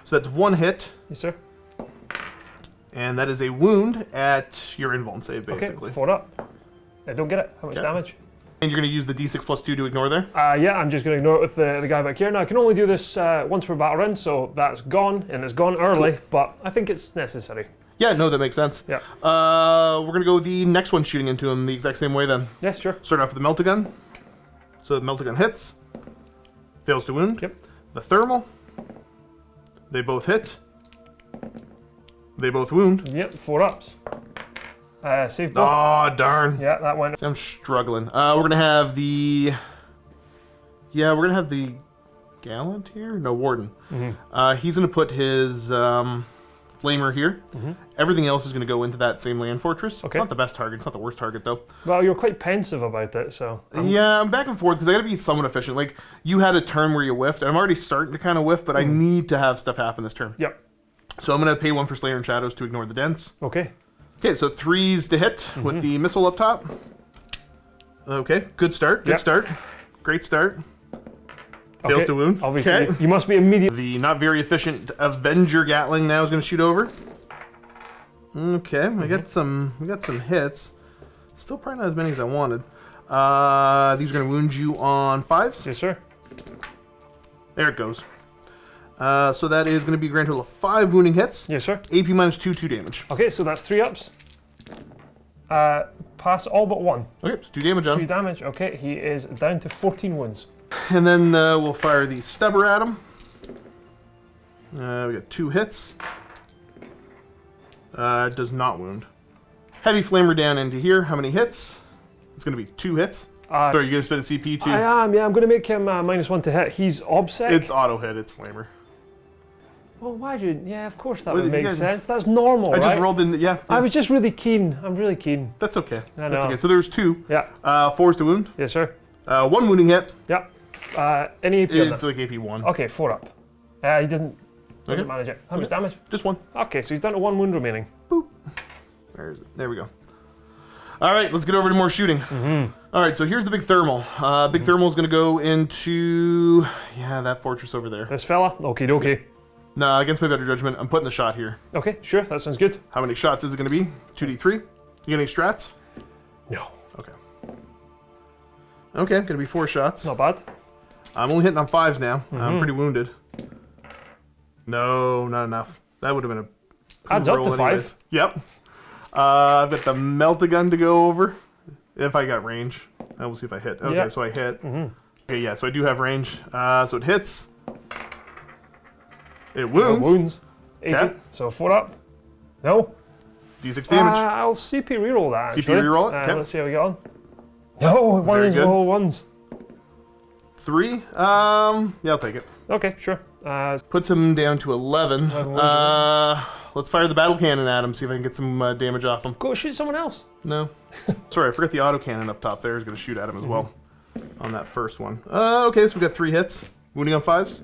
Speaker 1: So that's 1 hit,
Speaker 4: Yes, sir.
Speaker 1: and that is a wound at your invuln save, basically.
Speaker 4: Okay, 4 up. I don't get it. How much
Speaker 1: Okay.
Speaker 4: damage?
Speaker 1: And you're going to use the d6 plus 2 to ignore there?
Speaker 4: Yeah, I'm just going to ignore it with the guy back here. Now, I can only do this once per battle round, so that's gone, and it's gone early, but I think it's necessary.
Speaker 1: Yeah, no, that makes sense.
Speaker 4: Yeah.
Speaker 1: We're going to go the next one shooting into him the exact same way then.
Speaker 4: Yeah, sure.
Speaker 1: Start off with the Melt-A-Gun. So the Melt-A-Gun hits. Fails to wound.
Speaker 4: Yep.
Speaker 1: The Thermal. They both hit. They both wound.
Speaker 4: Yep, 4 ups. Save both.
Speaker 1: Oh, darn.
Speaker 4: Yeah, that went.
Speaker 1: I'm struggling. We're going to have the... Yeah, we're going to have the Gallant here? No, Warden. He's going to put his Flamer here. Everything else is going to go into that same Land Fortress.
Speaker 4: Okay.
Speaker 1: It's not the best target. It's not the worst target, though.
Speaker 4: Well, you're quite pensive about it, so.
Speaker 1: Yeah, I'm back and forth because I got to be somewhat efficient. Like, you had a turn where you whiffed, and I'm already starting to kind of whiff, but I need to have stuff happen this turn.
Speaker 4: Yep.
Speaker 1: So I'm going to pay 1 for Slayer and Shadows to ignore the dents.
Speaker 4: Okay.
Speaker 1: Okay, so 3s to hit with the missile up top. Okay, good start. Good
Speaker 4: Yep.
Speaker 1: start. Great start. Fails
Speaker 4: Okay,
Speaker 1: to wound.
Speaker 4: Obviously,
Speaker 1: Okay.
Speaker 4: you must be immediate.
Speaker 1: The not very efficient Avenger Gatling now is going to shoot over. Okay, we got some hits. Still probably not as many as I wanted. These are going to wound you on 5s.
Speaker 4: Yes, sir.
Speaker 1: There it goes. So that is going to be a grand total of 5 wounding hits.
Speaker 4: Yes, sir.
Speaker 1: AP minus 2 damage.
Speaker 4: Okay, so that's 3 ups. Pass all but 1.
Speaker 1: Okay, so 2 damage on
Speaker 4: 2
Speaker 1: him.
Speaker 4: damage. Okay, he is down to 14 wounds.
Speaker 1: And then we'll fire the Stubber at him. We got 2 hits. Does not wound. Heavy Flamer down into here. How many hits? It's going to be 2 hits. Sorry, you're going to spend a CP too?
Speaker 4: I am, yeah. I'm going to make him -1 to hit. He's obsec.
Speaker 1: It's auto hit. It's Flamer.
Speaker 4: Well, why do you... Yeah, of course that
Speaker 1: Well,
Speaker 4: would make
Speaker 1: yeah.
Speaker 4: sense. That's normal,
Speaker 1: I just
Speaker 4: right?
Speaker 1: rolled in. Yeah.
Speaker 4: I was just really keen. I'm really keen.
Speaker 1: That's okay.
Speaker 4: I
Speaker 1: That's
Speaker 4: know.
Speaker 1: okay. So there's 2.
Speaker 4: Yeah.
Speaker 1: 4s to wound.
Speaker 4: Yes, sir.
Speaker 1: 1 wounding hit.
Speaker 4: Yeah. Any AP on
Speaker 1: It's
Speaker 4: that?
Speaker 1: like AP 1.
Speaker 4: Okay, 4 up. He doesn't manage it. How much damage?
Speaker 1: Just 1.
Speaker 4: Okay, so he's down to 1 wound remaining.
Speaker 1: Boop. Where is it? There we go. All right, let's get over to more shooting. All right, so here's the big Thermal. Big Thermal is going to go into, that fortress over there.
Speaker 4: This fella? Okie dokie.
Speaker 1: Nah, against my better judgment, I'm putting the shot here.
Speaker 4: Okay, sure. That sounds good.
Speaker 1: How many shots is it going to be? 2d3? You got any strats?
Speaker 4: No.
Speaker 1: Okay. Okay, going to be 4 shots.
Speaker 4: Not bad.
Speaker 1: I'm only hitting on 5s now. I'm pretty wounded. No, not enough. That would have been a
Speaker 4: Adds up
Speaker 1: roll
Speaker 4: to 5.
Speaker 1: anyways. Yep. I've got the Melt-A-Gun to go over. If I got range. I will see if I hit. Okay,
Speaker 4: Yep.
Speaker 1: so I hit. Okay, yeah, so I do have range. So it hits. It wounds.
Speaker 4: Wounds. 8.
Speaker 1: Okay.
Speaker 4: So 4 up. No.
Speaker 1: D6 damage.
Speaker 4: I'll CP reroll that.
Speaker 1: CP
Speaker 4: Actually.
Speaker 1: reroll it? Okay.
Speaker 4: Let's see how we get on. No, one of these
Speaker 1: good.
Speaker 4: roll ones.
Speaker 1: 3. Yeah, I'll take it.
Speaker 4: Okay, sure.
Speaker 1: Puts him down to 11. Let's fire the battle cannon at him, see if I can get some damage off him.
Speaker 4: Go shoot someone else.
Speaker 1: No. Sorry, I forgot the auto cannon up top there is going to shoot at him as well on that first one. Okay, so we got 3 hits. Wounding on 5s.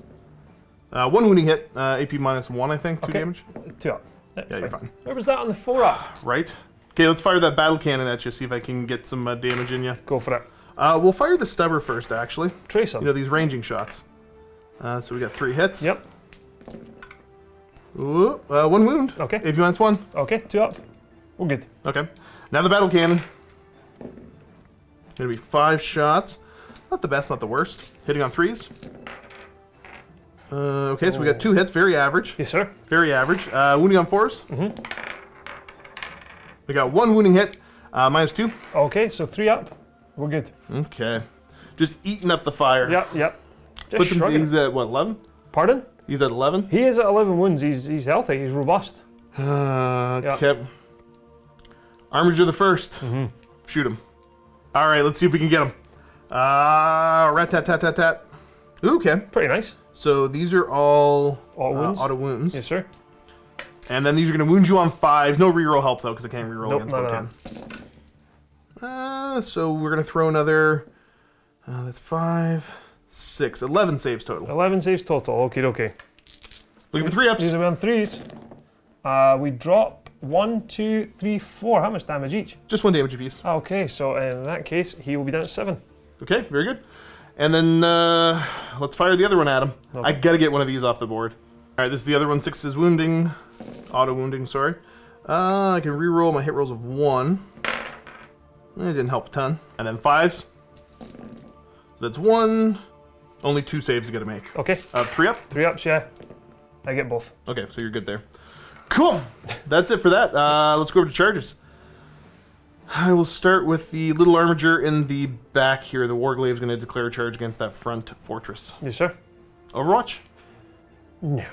Speaker 1: 1 wounding hit. AP minus 1, I think. 2
Speaker 4: Okay.
Speaker 1: damage.
Speaker 4: 2 up.
Speaker 1: Yeah, you're fine.
Speaker 4: Where was that on the 4 up?
Speaker 1: Right. Okay, let's fire that battle cannon at you, see if I can get some damage in you.
Speaker 4: Go for it.
Speaker 1: We'll fire the Stubber first, actually.
Speaker 4: Trace him.
Speaker 1: You know, these ranging shots. So we got 3 hits.
Speaker 4: Yep.
Speaker 1: Ooh, 1 wound.
Speaker 4: Okay.
Speaker 1: AP minus 1.
Speaker 4: Okay, 2 up. We're good.
Speaker 1: Okay. Now the battle cannon. Gonna be 5 shots. Not the best, not the worst. Hitting on 3s. Okay, so we got 2 hits. Very average.
Speaker 4: Yes, sir.
Speaker 1: Very average. Wounding on 4s. We got 1 wounding hit. -2.
Speaker 4: Okay, so 3 up. We're good.
Speaker 1: Okay. Just eating up the fire.
Speaker 4: Yep, yep.
Speaker 1: Puts him, he's at what, 11?
Speaker 4: Pardon?
Speaker 1: He's at 11?
Speaker 4: He is at 11 wounds. He's healthy. He's robust.
Speaker 1: Okay. Armiger the first. Shoot him. All right, let's see if we can get him. Rat-tat-tat-tat-tat. Okay.
Speaker 4: Pretty nice.
Speaker 1: So these are all
Speaker 4: auto wounds.
Speaker 1: Yes,
Speaker 4: sir.
Speaker 1: And then these are going to wound you on 5. No reroll help, though, because I can't reroll against Votann. So we're going to throw another... that's 5, 6, 11 saves total.
Speaker 4: 11 saves total. Okay, okay.
Speaker 1: Looking for 3-ups.
Speaker 4: These are on 3s. We drop 1, 2, 3, 4. How much damage each?
Speaker 1: Just 1 damage apiece.
Speaker 4: Okay, so in that case, he will be down at 7.
Speaker 1: Okay, very good. And then let's fire the other one at him. Okay. I gotta get one of these off the board. All right, this is the other one. 6 is wounding, auto wounding. Sorry. I can re-roll my hit rolls of 1. It didn't help a ton. And then 5s. So that's 1. Only 2 saves you gotta make.
Speaker 4: Okay.
Speaker 1: 3 up.
Speaker 4: 3 ups, yeah. I get both.
Speaker 1: Okay, so you're good there. Cool. That's it for that. Let's go over to charges. I will start with the little armiger in the back here. The Warglaive is going to declare a charge against that front fortress.
Speaker 4: Yes, sir.
Speaker 1: Overwatch?
Speaker 4: No.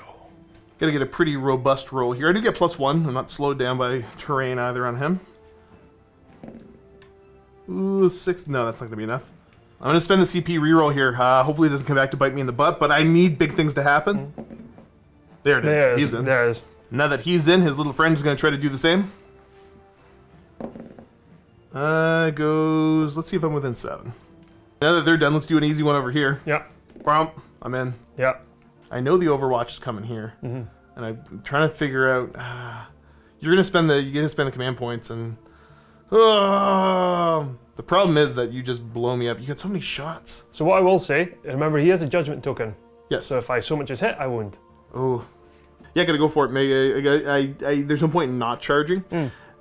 Speaker 1: Got to get a pretty robust roll here. I do get +1. I'm not slowed down by terrain either on him. Ooh, 6. No, that's not going to be enough. I'm going to spend the CP reroll here. Hopefully it doesn't come back to bite me in the butt, but I need big things to happen. There it is. He's in.
Speaker 4: There it is.
Speaker 1: Now that he's in, his little friend is going to try to do the same. Goes... Let's see if I'm within 7. Now that they're done, let's do an easy one over here.
Speaker 4: Yeah.
Speaker 1: I'm in.
Speaker 4: Yeah.
Speaker 1: I know the Overwatch is coming here, and I'm trying to figure out. You're gonna spend the command points, and the problem is that you just blow me up. You got so many shots.
Speaker 4: So what I will say, remember he has a judgment token.
Speaker 1: Yes.
Speaker 4: So if I so much as hit, I wound.
Speaker 1: Oh. Yeah, gotta go for it. There's no point in not charging.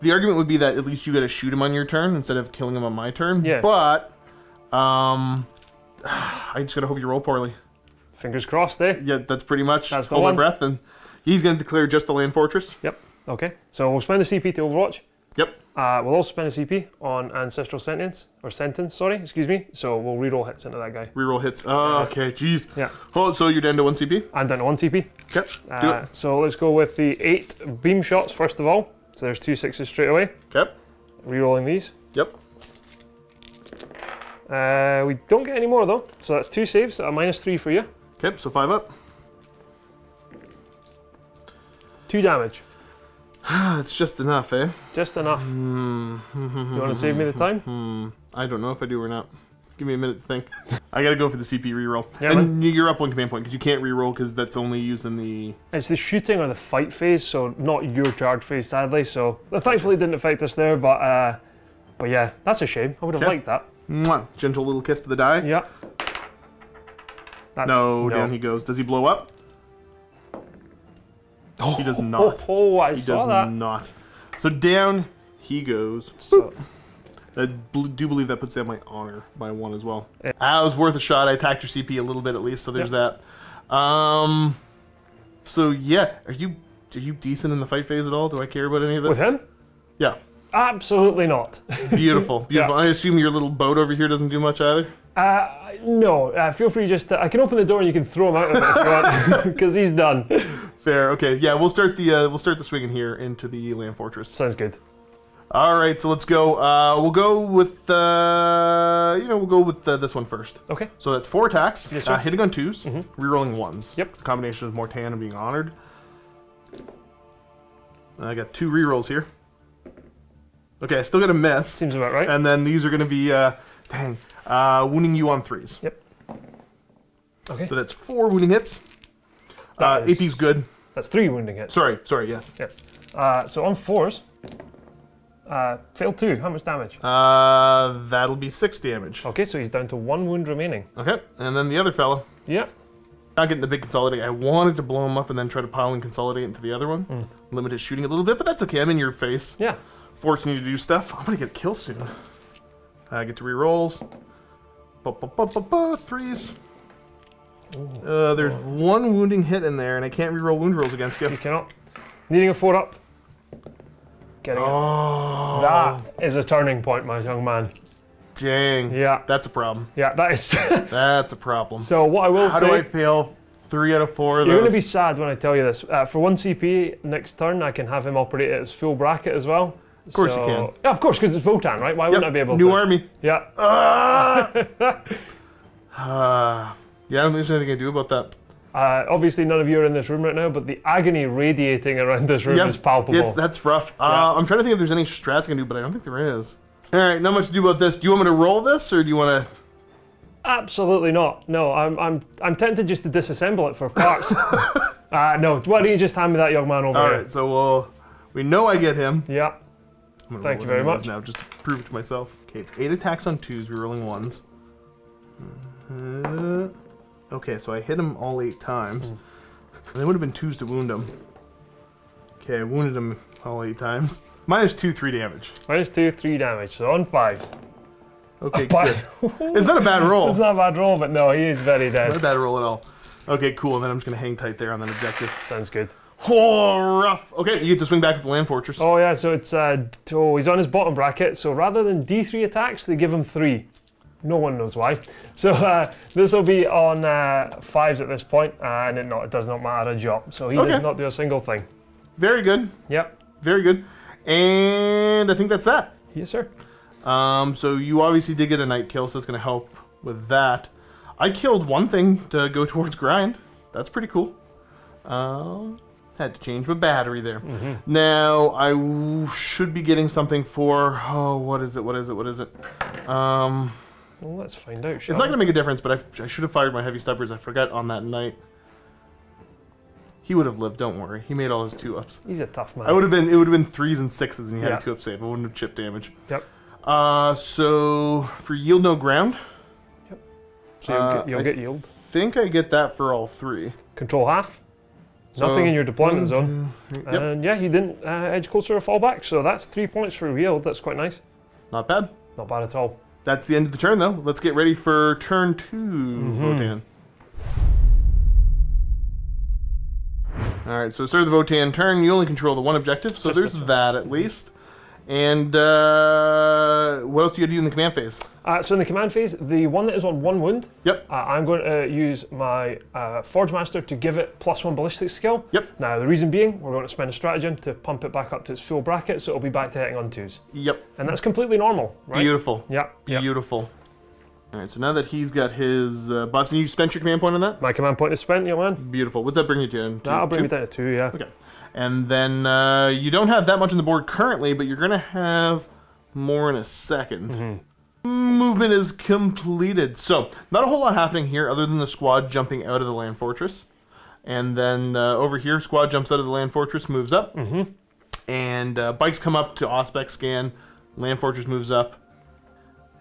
Speaker 1: The argument would be that at least you gotta shoot him on your turn instead of killing him on my turn.
Speaker 4: Yeah.
Speaker 1: But I just gotta hope you roll poorly.
Speaker 4: Fingers crossed, eh?
Speaker 1: Yeah, that's pretty much.
Speaker 4: That's the
Speaker 1: hold
Speaker 4: one.
Speaker 1: my breath, and he's gonna declare just the land fortress.
Speaker 4: Yep. Okay. So we'll spend the CP to Overwatch.
Speaker 1: Yep.
Speaker 4: We'll also spend a CP on Ancestral Sentence, or Sentence, sorry, excuse me. So we'll reroll hits into that guy.
Speaker 1: Reroll hits. Oh, okay, jeez.
Speaker 4: Yeah.
Speaker 1: Oh, so you're down to 1 CP?
Speaker 4: I'm down to 1 CP.
Speaker 1: Okay, do it.
Speaker 4: So let's go with the 8 beam shots first of all. So there's 2 6s straight away.
Speaker 1: Okay.
Speaker 4: Rerolling these.
Speaker 1: Yep.
Speaker 4: We don't get any more though. So that's 2 saves at a -3 for you.
Speaker 1: Okay, so 5 up.
Speaker 4: 2 damage.
Speaker 1: It's just enough, eh?
Speaker 4: Just enough. You want to save me the time?
Speaker 1: I don't know if I do or not. Give me a minute to think. I gotta go for the CP reroll.
Speaker 4: Yeah,
Speaker 1: and you're up 1 command point, because you can't reroll, because that's only using the...
Speaker 4: It's the shooting or the fight phase, so not your charge phase, sadly. So thankfully it didn't affect us there, but yeah, that's a shame. I would have liked that.
Speaker 1: Mwah. Gentle little kiss to the die.
Speaker 4: Yeah.
Speaker 1: No, down he goes. Does he blow up? He does not.
Speaker 4: I saw that.
Speaker 1: He does not. So down he goes.
Speaker 4: So,
Speaker 1: I do believe that puts down my honor by 1 as well. Yeah. That was worth a shot. I attacked your CP a little bit at least, so there's that. So yeah, are you decent in the fight phase at all? Do I care about any of this?
Speaker 4: with him?
Speaker 1: Yeah.
Speaker 4: Absolutely not.
Speaker 1: Beautiful, beautiful.
Speaker 4: Yeah.
Speaker 1: I assume your little boat over here doesn't do much either?
Speaker 4: No, feel free just to, I can open the door and you can throw him out of it if you want, because he's done.
Speaker 1: Fair, okay. Yeah, we'll start the swinging here into the land fortress.
Speaker 4: Sounds good.
Speaker 1: All right, so let's go. We'll go with this one first.
Speaker 4: Okay.
Speaker 1: So that's 4 attacks,
Speaker 4: Yes, sir.
Speaker 1: hitting on 2s, rerolling 1s.
Speaker 4: Yep.
Speaker 1: The combination of Mortan and being honored. I got 2 rerolls here. Okay, I still got a miss.
Speaker 4: Seems about right.
Speaker 1: And then these are going to be, wounding you on 3s.
Speaker 4: Yep. Okay.
Speaker 1: So that's 4 wounding hits.
Speaker 4: That is-
Speaker 1: AP's good.
Speaker 4: That's 3 wounding hits.
Speaker 1: Sorry, yes.
Speaker 4: Yes. So on 4s, fail 2. How much damage?
Speaker 1: That'll be 6 damage.
Speaker 4: Okay, so he's down to 1 wound remaining.
Speaker 1: Okay, and then the other fella.
Speaker 4: Yep.
Speaker 1: Not getting the big consolidate. I wanted to blow him up and then try to pile and consolidate into the other one. Limit his shooting a little bit, but that's okay. I'm in your face.
Speaker 4: Yeah.
Speaker 1: Forcing you to do stuff. I'm gonna get a kill soon. I get to re-rolls. 3s. There's 1 wounding hit in there, and I can't re-roll wound rolls against you.
Speaker 4: You cannot. Needing a 4 up. getting it.
Speaker 1: Oh.
Speaker 4: That is a turning point, my young man.
Speaker 1: Dang.
Speaker 4: Yeah.
Speaker 1: That's a problem.
Speaker 4: Yeah, that is.
Speaker 1: That's a problem.
Speaker 4: So what I will
Speaker 1: How
Speaker 4: say...
Speaker 1: do I fail 3 out of 4 of those?
Speaker 4: You're going to be sad when I tell you this. For 1 CP, next turn, I can have him operate at his full bracket as well.
Speaker 1: Of course you can.
Speaker 4: Yeah, of course, because it's Votann, right? Why wouldn't I be able to?
Speaker 1: New army.
Speaker 4: Yeah.
Speaker 1: Yeah, I don't think there's anything I can do about that.
Speaker 4: Obviously, none of you are in this room right now, but the agony radiating around this room is palpable.
Speaker 1: That's rough. I'm trying to think if there's any strats I can do, but I don't think there is. All right, not much to do about this. Do you want me to roll this, or do you want to...
Speaker 4: Absolutely not. No, I'm tempted just to disassemble it for parts. No, why don't you just hand me that young man over here?
Speaker 1: All right, so we know I get him.
Speaker 4: Yeah. Thank you very much.
Speaker 1: Now, just to prove it to myself. Okay, it's 8 attacks on 2s, rerolling 1s. Okay, so I hit him all 8 times. They would have been 2s to wound him. Okay, I wounded him all 8 times. -2, 3 damage.
Speaker 4: -2, 3 damage, so on 5s.
Speaker 1: Okay, good. It's not a bad roll.
Speaker 4: It's not a bad roll, but no, he is very dead.
Speaker 1: Not a bad roll at all. Okay, cool. Then I'm just going to hang tight there on that objective.
Speaker 4: Sounds good.
Speaker 1: Oh, rough. Okay, you get to swing back to the land fortress.
Speaker 4: Oh yeah, so it's he's on his bottom bracket. So rather than D3 attacks, they give him 3. No one knows why. So this will be on 5s at this point, and it does not matter a jot. So he does not do a single thing.
Speaker 1: Very good.
Speaker 4: Yep.
Speaker 1: Very good. And I think that's that.
Speaker 4: Yes, sir.
Speaker 1: So you obviously did get a night kill, so it's going to help with that. I killed 1 thing to go towards grind. That's pretty cool. Had to change my battery there. Now, I should be getting something for... Oh, what is it?
Speaker 4: Well, let's find out,
Speaker 1: It's not going to make a difference, but I should have fired my heavy stubbers. I forgot on that night. He would have lived, don't worry. He made all his 2-ups.
Speaker 4: He's a tough man.
Speaker 1: It would have been 3s and 6s, and he had a 2-up save. I wouldn't have chipped damage.
Speaker 4: Yep.
Speaker 1: So for yield no ground.
Speaker 4: Yep. So you'll get yield.
Speaker 1: I think I get that for all 3.
Speaker 4: Control half. So nothing in your deployment zone.
Speaker 1: Yep.
Speaker 4: And yeah, he didn't edge closer or fall back. So that's 3 points for yield. That's quite nice.
Speaker 1: Not bad.
Speaker 4: Not bad at all.
Speaker 1: That's the end of the turn, though. Let's get ready for turn 2, Votann. All right, so start the Votann turn. You only control the 1 objective, so there's that at least. And what else do you do in the command phase?
Speaker 4: So in the command phase, the one that is on 1 wound,
Speaker 1: Yep.
Speaker 4: I'm going to use my Forge Master to give it +1 ballistic skill.
Speaker 1: Yep.
Speaker 4: Now the reason being, we're going to spend a stratagem to pump it back up to its full bracket, so it'll be back to hitting on 2s.
Speaker 1: Yep.
Speaker 4: And that's completely normal, right?
Speaker 1: Beautiful.
Speaker 4: Yep.
Speaker 1: Beautiful. All right, so now that he's got his buffs, and you spent your command point on that?
Speaker 4: My command point is spent, young man.
Speaker 1: Beautiful. What's that bring you to?
Speaker 4: That'll bring me down to 2, yeah.
Speaker 1: Okay. And then you don't have that much on the board currently, but you're going to have more in a second. Movement is completed. So, not a whole lot happening here other than the squad jumping out of the land fortress. And then over here, squad jumps out of the land fortress, moves up. And bikes come up to Auspex scan. Land fortress moves up.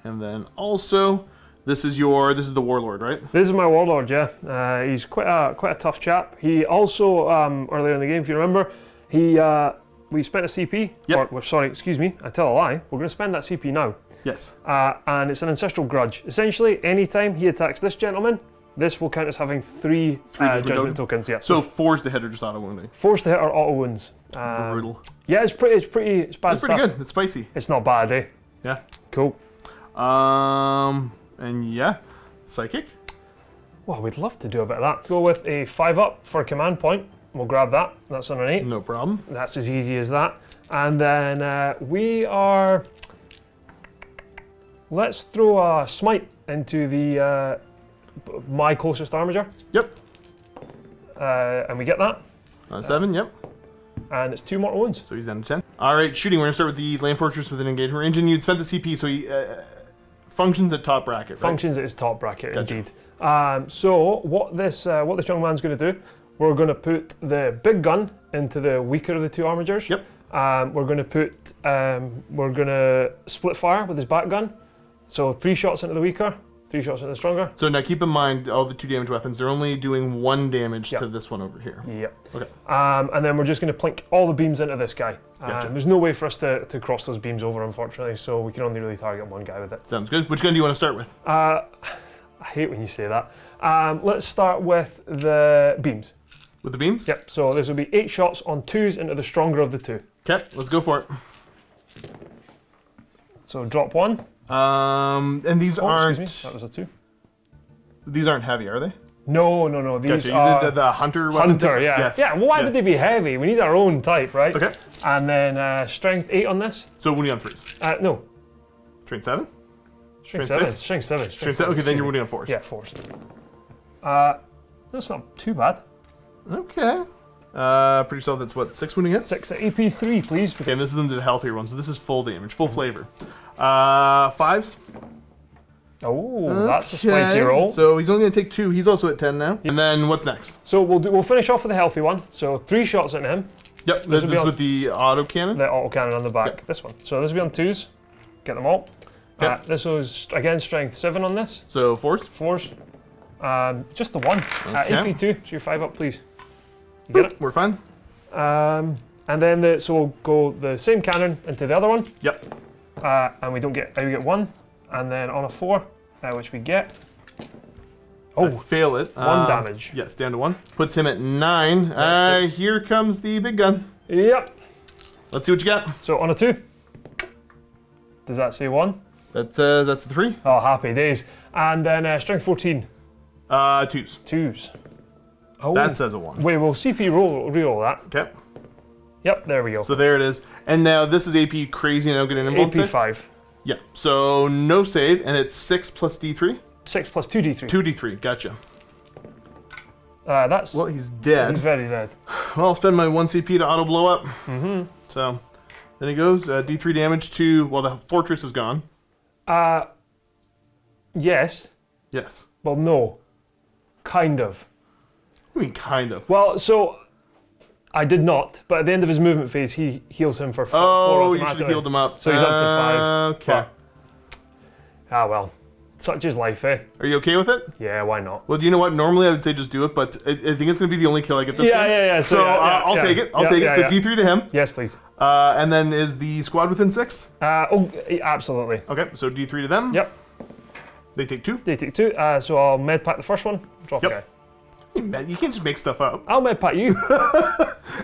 Speaker 1: And then also, this is the warlord, right?
Speaker 4: This is my warlord, yeah. He's quite a tough chap. He also, earlier in the game, if you remember, we spent a CP.
Speaker 1: Yep.
Speaker 4: Or, sorry, excuse me, I tell a lie. We're going to spend that CP now.
Speaker 1: Yes.
Speaker 4: And it's an ancestral grudge. Essentially, anytime he attacks this gentleman, this will count as having 3 judgment tokens. Yeah.
Speaker 1: So 4's the hit or just auto wounding?
Speaker 4: 4's to hit or auto wounds.
Speaker 1: Brutal.
Speaker 4: Yeah, it's bad
Speaker 1: It's pretty
Speaker 4: stuff.
Speaker 1: good. It's spicy.
Speaker 4: It's not bad, eh?
Speaker 1: Yeah.
Speaker 4: Cool.
Speaker 1: And yeah, psychic.
Speaker 4: Well, we'd love to do a bit of that. Go with a 5-up for a command point. We'll grab that. That's on an 8.
Speaker 1: No problem.
Speaker 4: That's as easy as that. And then we are... Let's throw a smite into the my closest armager.
Speaker 1: Yep.
Speaker 4: And we get that.
Speaker 1: 7, yep.
Speaker 4: And it's 2 mortal wounds.
Speaker 1: So he's down to 10. All right, shooting. We're going to start with the land fortress with an engagement range. And you'd spent the CP, so he functions at top bracket, right?
Speaker 4: Functions at his top bracket,
Speaker 1: Gotcha.
Speaker 4: indeed. So what this young man's going to do, we're going to put the big gun into the weaker of the 2 armagers.
Speaker 1: Yep.
Speaker 4: We're going to split fire with his back gun. So 3 shots into the weaker, 3 shots into the stronger.
Speaker 1: So now keep in mind, all the 2 damage weapons, they're only doing 1 damage to this one over here.
Speaker 4: Yep.
Speaker 1: Okay.
Speaker 4: And then we're just going to plink all the beams into this guy.
Speaker 1: Gotcha.
Speaker 4: There's no way for us to cross those beams over, unfortunately, so we can only really target 1 guy with it.
Speaker 1: Sounds good. Which gun do you want to start with?
Speaker 4: I hate when you say that. Let's start with the beams.
Speaker 1: With the beams?
Speaker 4: Yep, so this will be 8 shots on 2s into the stronger of the 2.
Speaker 1: Okay, let's go for it.
Speaker 4: So drop 1.
Speaker 1: And these aren't.
Speaker 4: Excuse me, that was a 2.
Speaker 1: These aren't heavy, are they?
Speaker 4: No. These
Speaker 1: Gotcha.
Speaker 4: are
Speaker 1: The hunter weapon.
Speaker 4: hunter. Yeah.
Speaker 1: Yes.
Speaker 4: Yeah. Well, why
Speaker 1: Yes.
Speaker 4: would they be heavy? We need our own type, right?
Speaker 1: Okay.
Speaker 4: And then strength 8 on this.
Speaker 1: So wounding on 3s.
Speaker 4: No.
Speaker 1: Strength 7.
Speaker 4: Strength
Speaker 1: Strength
Speaker 4: 7.
Speaker 1: 6?
Speaker 4: Strength 7.
Speaker 1: Strength 7. Okay, then you're wounding on 4s.
Speaker 4: Yeah, 4s. That's not too bad.
Speaker 1: Okay. Pretty solid. That's what, 6 wounding hits?
Speaker 4: 6 AP 3, please.
Speaker 1: Okay, and this is into the healthier one, so this is full damage, full flavor. 5s.
Speaker 4: Oh, that's a spiky roll.
Speaker 1: So he's only going to take 2. He's also at 10 now. And then what's next?
Speaker 4: So we'll finish off with the healthy one. So 3 shots into him.
Speaker 1: Yep, this is with the auto cannon.
Speaker 4: The auto cannon on the back.
Speaker 1: Yep.
Speaker 4: This one. So this will be on 2s. Get them all.
Speaker 1: Yep.
Speaker 4: This was again strength 7 on this.
Speaker 1: So 4s.
Speaker 4: 4s. Just the 1.
Speaker 1: Okay.
Speaker 4: AP 2. So you're 5 up, please. You get it?
Speaker 1: We're fine.
Speaker 4: And then so we'll go the same cannon into the other one.
Speaker 1: Yep.
Speaker 4: And we get 1. And then on a 4, which we get. Oh,
Speaker 1: Fail it.
Speaker 4: 1 damage.
Speaker 1: Yes, down to 1. Puts him at 9. Here comes the big gun.
Speaker 4: Yep.
Speaker 1: Let's see what you got.
Speaker 4: So on a 2. Does that say 1?
Speaker 1: That's a 3.
Speaker 4: Oh, happy days. And then strength 14.
Speaker 1: 2s.
Speaker 4: 2s. Oh.
Speaker 1: That says a 1.
Speaker 4: Wait, we'll CP reroll that.
Speaker 1: Okay.
Speaker 4: Yep, there we go.
Speaker 1: So there it is. And now this is AP crazy and I don't get an invuln
Speaker 4: AP
Speaker 1: save?
Speaker 4: 5.
Speaker 1: Yeah. So no save, and it's 6 plus D3.
Speaker 4: 6 plus 2d3.
Speaker 1: 2D3. Gotcha.
Speaker 4: That's.
Speaker 1: Well, he's dead.
Speaker 4: He's very dead.
Speaker 1: Well, I'll spend my 1 CP to auto blow up. So then he goes D3 damage to. Well, the fortress is gone.
Speaker 4: Yes.
Speaker 1: Yes.
Speaker 4: Well, no. Kind of.
Speaker 1: I mean, kind of.
Speaker 4: Well, so I did not, but at the end of his movement phase, he heals him for 4
Speaker 1: Oh, you should have
Speaker 4: automatically.
Speaker 1: healed him up.
Speaker 4: So he's up to 5.
Speaker 1: Okay.
Speaker 4: But, well. Such is life, eh?
Speaker 1: Are you okay with it?
Speaker 4: Yeah, why not?
Speaker 1: Well, do you know what? Normally I would say just do it, but I think it's going to be the only kill I get this game.
Speaker 4: Yeah.
Speaker 1: So I'll take it. I'll take it. So D3 to him.
Speaker 4: Yes, please.
Speaker 1: And then is the squad within 6?
Speaker 4: Absolutely.
Speaker 1: Okay, so D3 to them.
Speaker 4: Yep.
Speaker 1: They take 2.
Speaker 4: They take 2. So I'll med pack the first one. Drop a guy.
Speaker 1: You can't just make stuff up.
Speaker 4: I'll med pack you.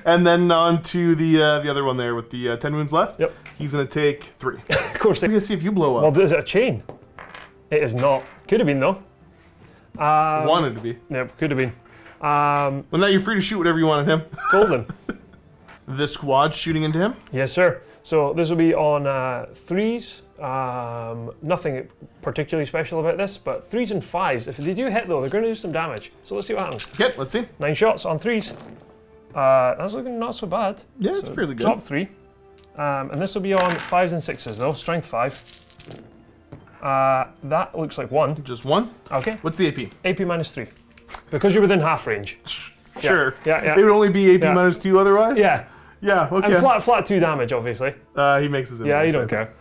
Speaker 1: And then on to the other one there with the 10 wounds left.
Speaker 4: Yep.
Speaker 1: He's going to take 3.
Speaker 4: Of course.
Speaker 1: We're going to see if you blow up.
Speaker 4: Well, is it a chain? It is not. Could have been though.
Speaker 1: Wanted to be.
Speaker 4: Yep, could have been.
Speaker 1: Well, now you're free to shoot whatever you want at him.
Speaker 4: Golden.
Speaker 1: The squad shooting into him?
Speaker 4: Yes, sir. So this will be on 3s. Nothing particularly special about this, but 3s and 5s. If they do hit though, they're going to do some damage. So let's see what happens.
Speaker 1: Okay, let's see.
Speaker 4: 9 shots on 3s. That's looking not so bad.
Speaker 1: Yeah, it's fairly good.
Speaker 4: Top 3. And this will be on 5s and 6s though. Strength 5. That looks like 1.
Speaker 1: Just 1?
Speaker 4: Okay.
Speaker 1: What's the AP?
Speaker 4: AP minus 3. Because you're within half range.
Speaker 1: Sure.
Speaker 4: Yeah.
Speaker 1: It would only be AP minus 2 otherwise?
Speaker 4: Yeah.
Speaker 1: Yeah, okay.
Speaker 4: And flat 2 damage, obviously.
Speaker 1: He makes his
Speaker 4: Yeah, you don't care.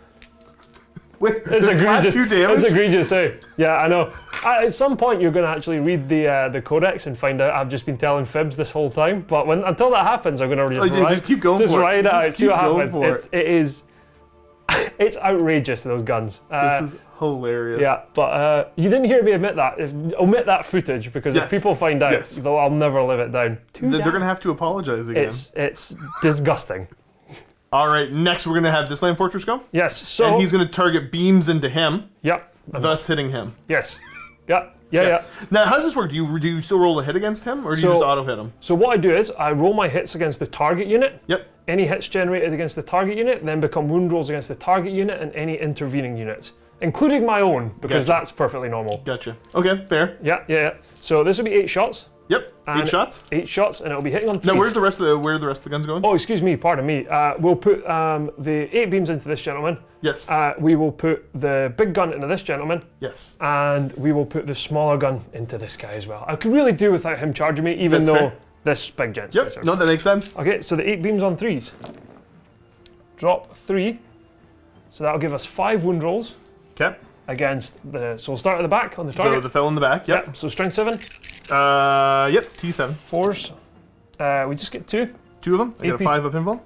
Speaker 1: Wait,
Speaker 4: It's egregious.
Speaker 1: 2 damage?
Speaker 4: It's egregious, eh? Yeah, I know. At some point, you're going to actually read the codex and find out I've just been telling fibs this whole time. But until that happens, I'm going to
Speaker 1: just keep going
Speaker 4: just
Speaker 1: for it.
Speaker 4: ride it out,
Speaker 1: Just
Speaker 4: see what
Speaker 1: keep going
Speaker 4: happens.
Speaker 1: for it.
Speaker 4: It is. It's outrageous, those guns.
Speaker 1: This is hilarious.
Speaker 4: Yeah, but you didn't hear me admit that. Omit that footage because if people find out, I'll never live it down.
Speaker 1: They're going to have to apologize again.
Speaker 4: It's disgusting.
Speaker 1: All right, next we're going to have this land fortress go.
Speaker 4: Yes, so...
Speaker 1: And he's going to target beams into him.
Speaker 4: Yep.
Speaker 1: Thus hitting him.
Speaker 4: Yes. Yeah.
Speaker 1: Now, how does this work? Do you still roll a hit against him, or do you just auto hit him?
Speaker 4: So what I do is I roll my hits against the target unit.
Speaker 1: Yep.
Speaker 4: Any hits generated against the target unit then become wound rolls against the target unit and any intervening units, including my own, because that's perfectly normal.
Speaker 1: Gotcha. Okay, fair.
Speaker 4: Yeah. So this will be 8 shots.
Speaker 1: Yep. 8 shots.
Speaker 4: 8 shots, and it'll be hitting on 3s.
Speaker 1: Now, where are the rest of the guns going?
Speaker 4: Oh, excuse me. Pardon me. We'll put the 8 beams into this gentleman.
Speaker 1: Yes.
Speaker 4: We will put the big gun into this gentleman.
Speaker 1: Yes.
Speaker 4: And we will put the smaller gun into this guy as well. I could really do without him charging me, even
Speaker 1: That's
Speaker 4: though
Speaker 1: fair.
Speaker 4: this big gent.
Speaker 1: Yep. No, that makes sense.
Speaker 4: Okay, so the 8 beams on 3s. Drop 3. So that'll give us 5 wound rolls.
Speaker 1: Okay.
Speaker 4: Against the. So we'll start at the back on the target.
Speaker 1: So the fellow in the back. Yep.
Speaker 4: So strength 7.
Speaker 1: Yep. T7.
Speaker 4: 4s. We just get 2.
Speaker 1: 2 of them. I get a 5 up invul.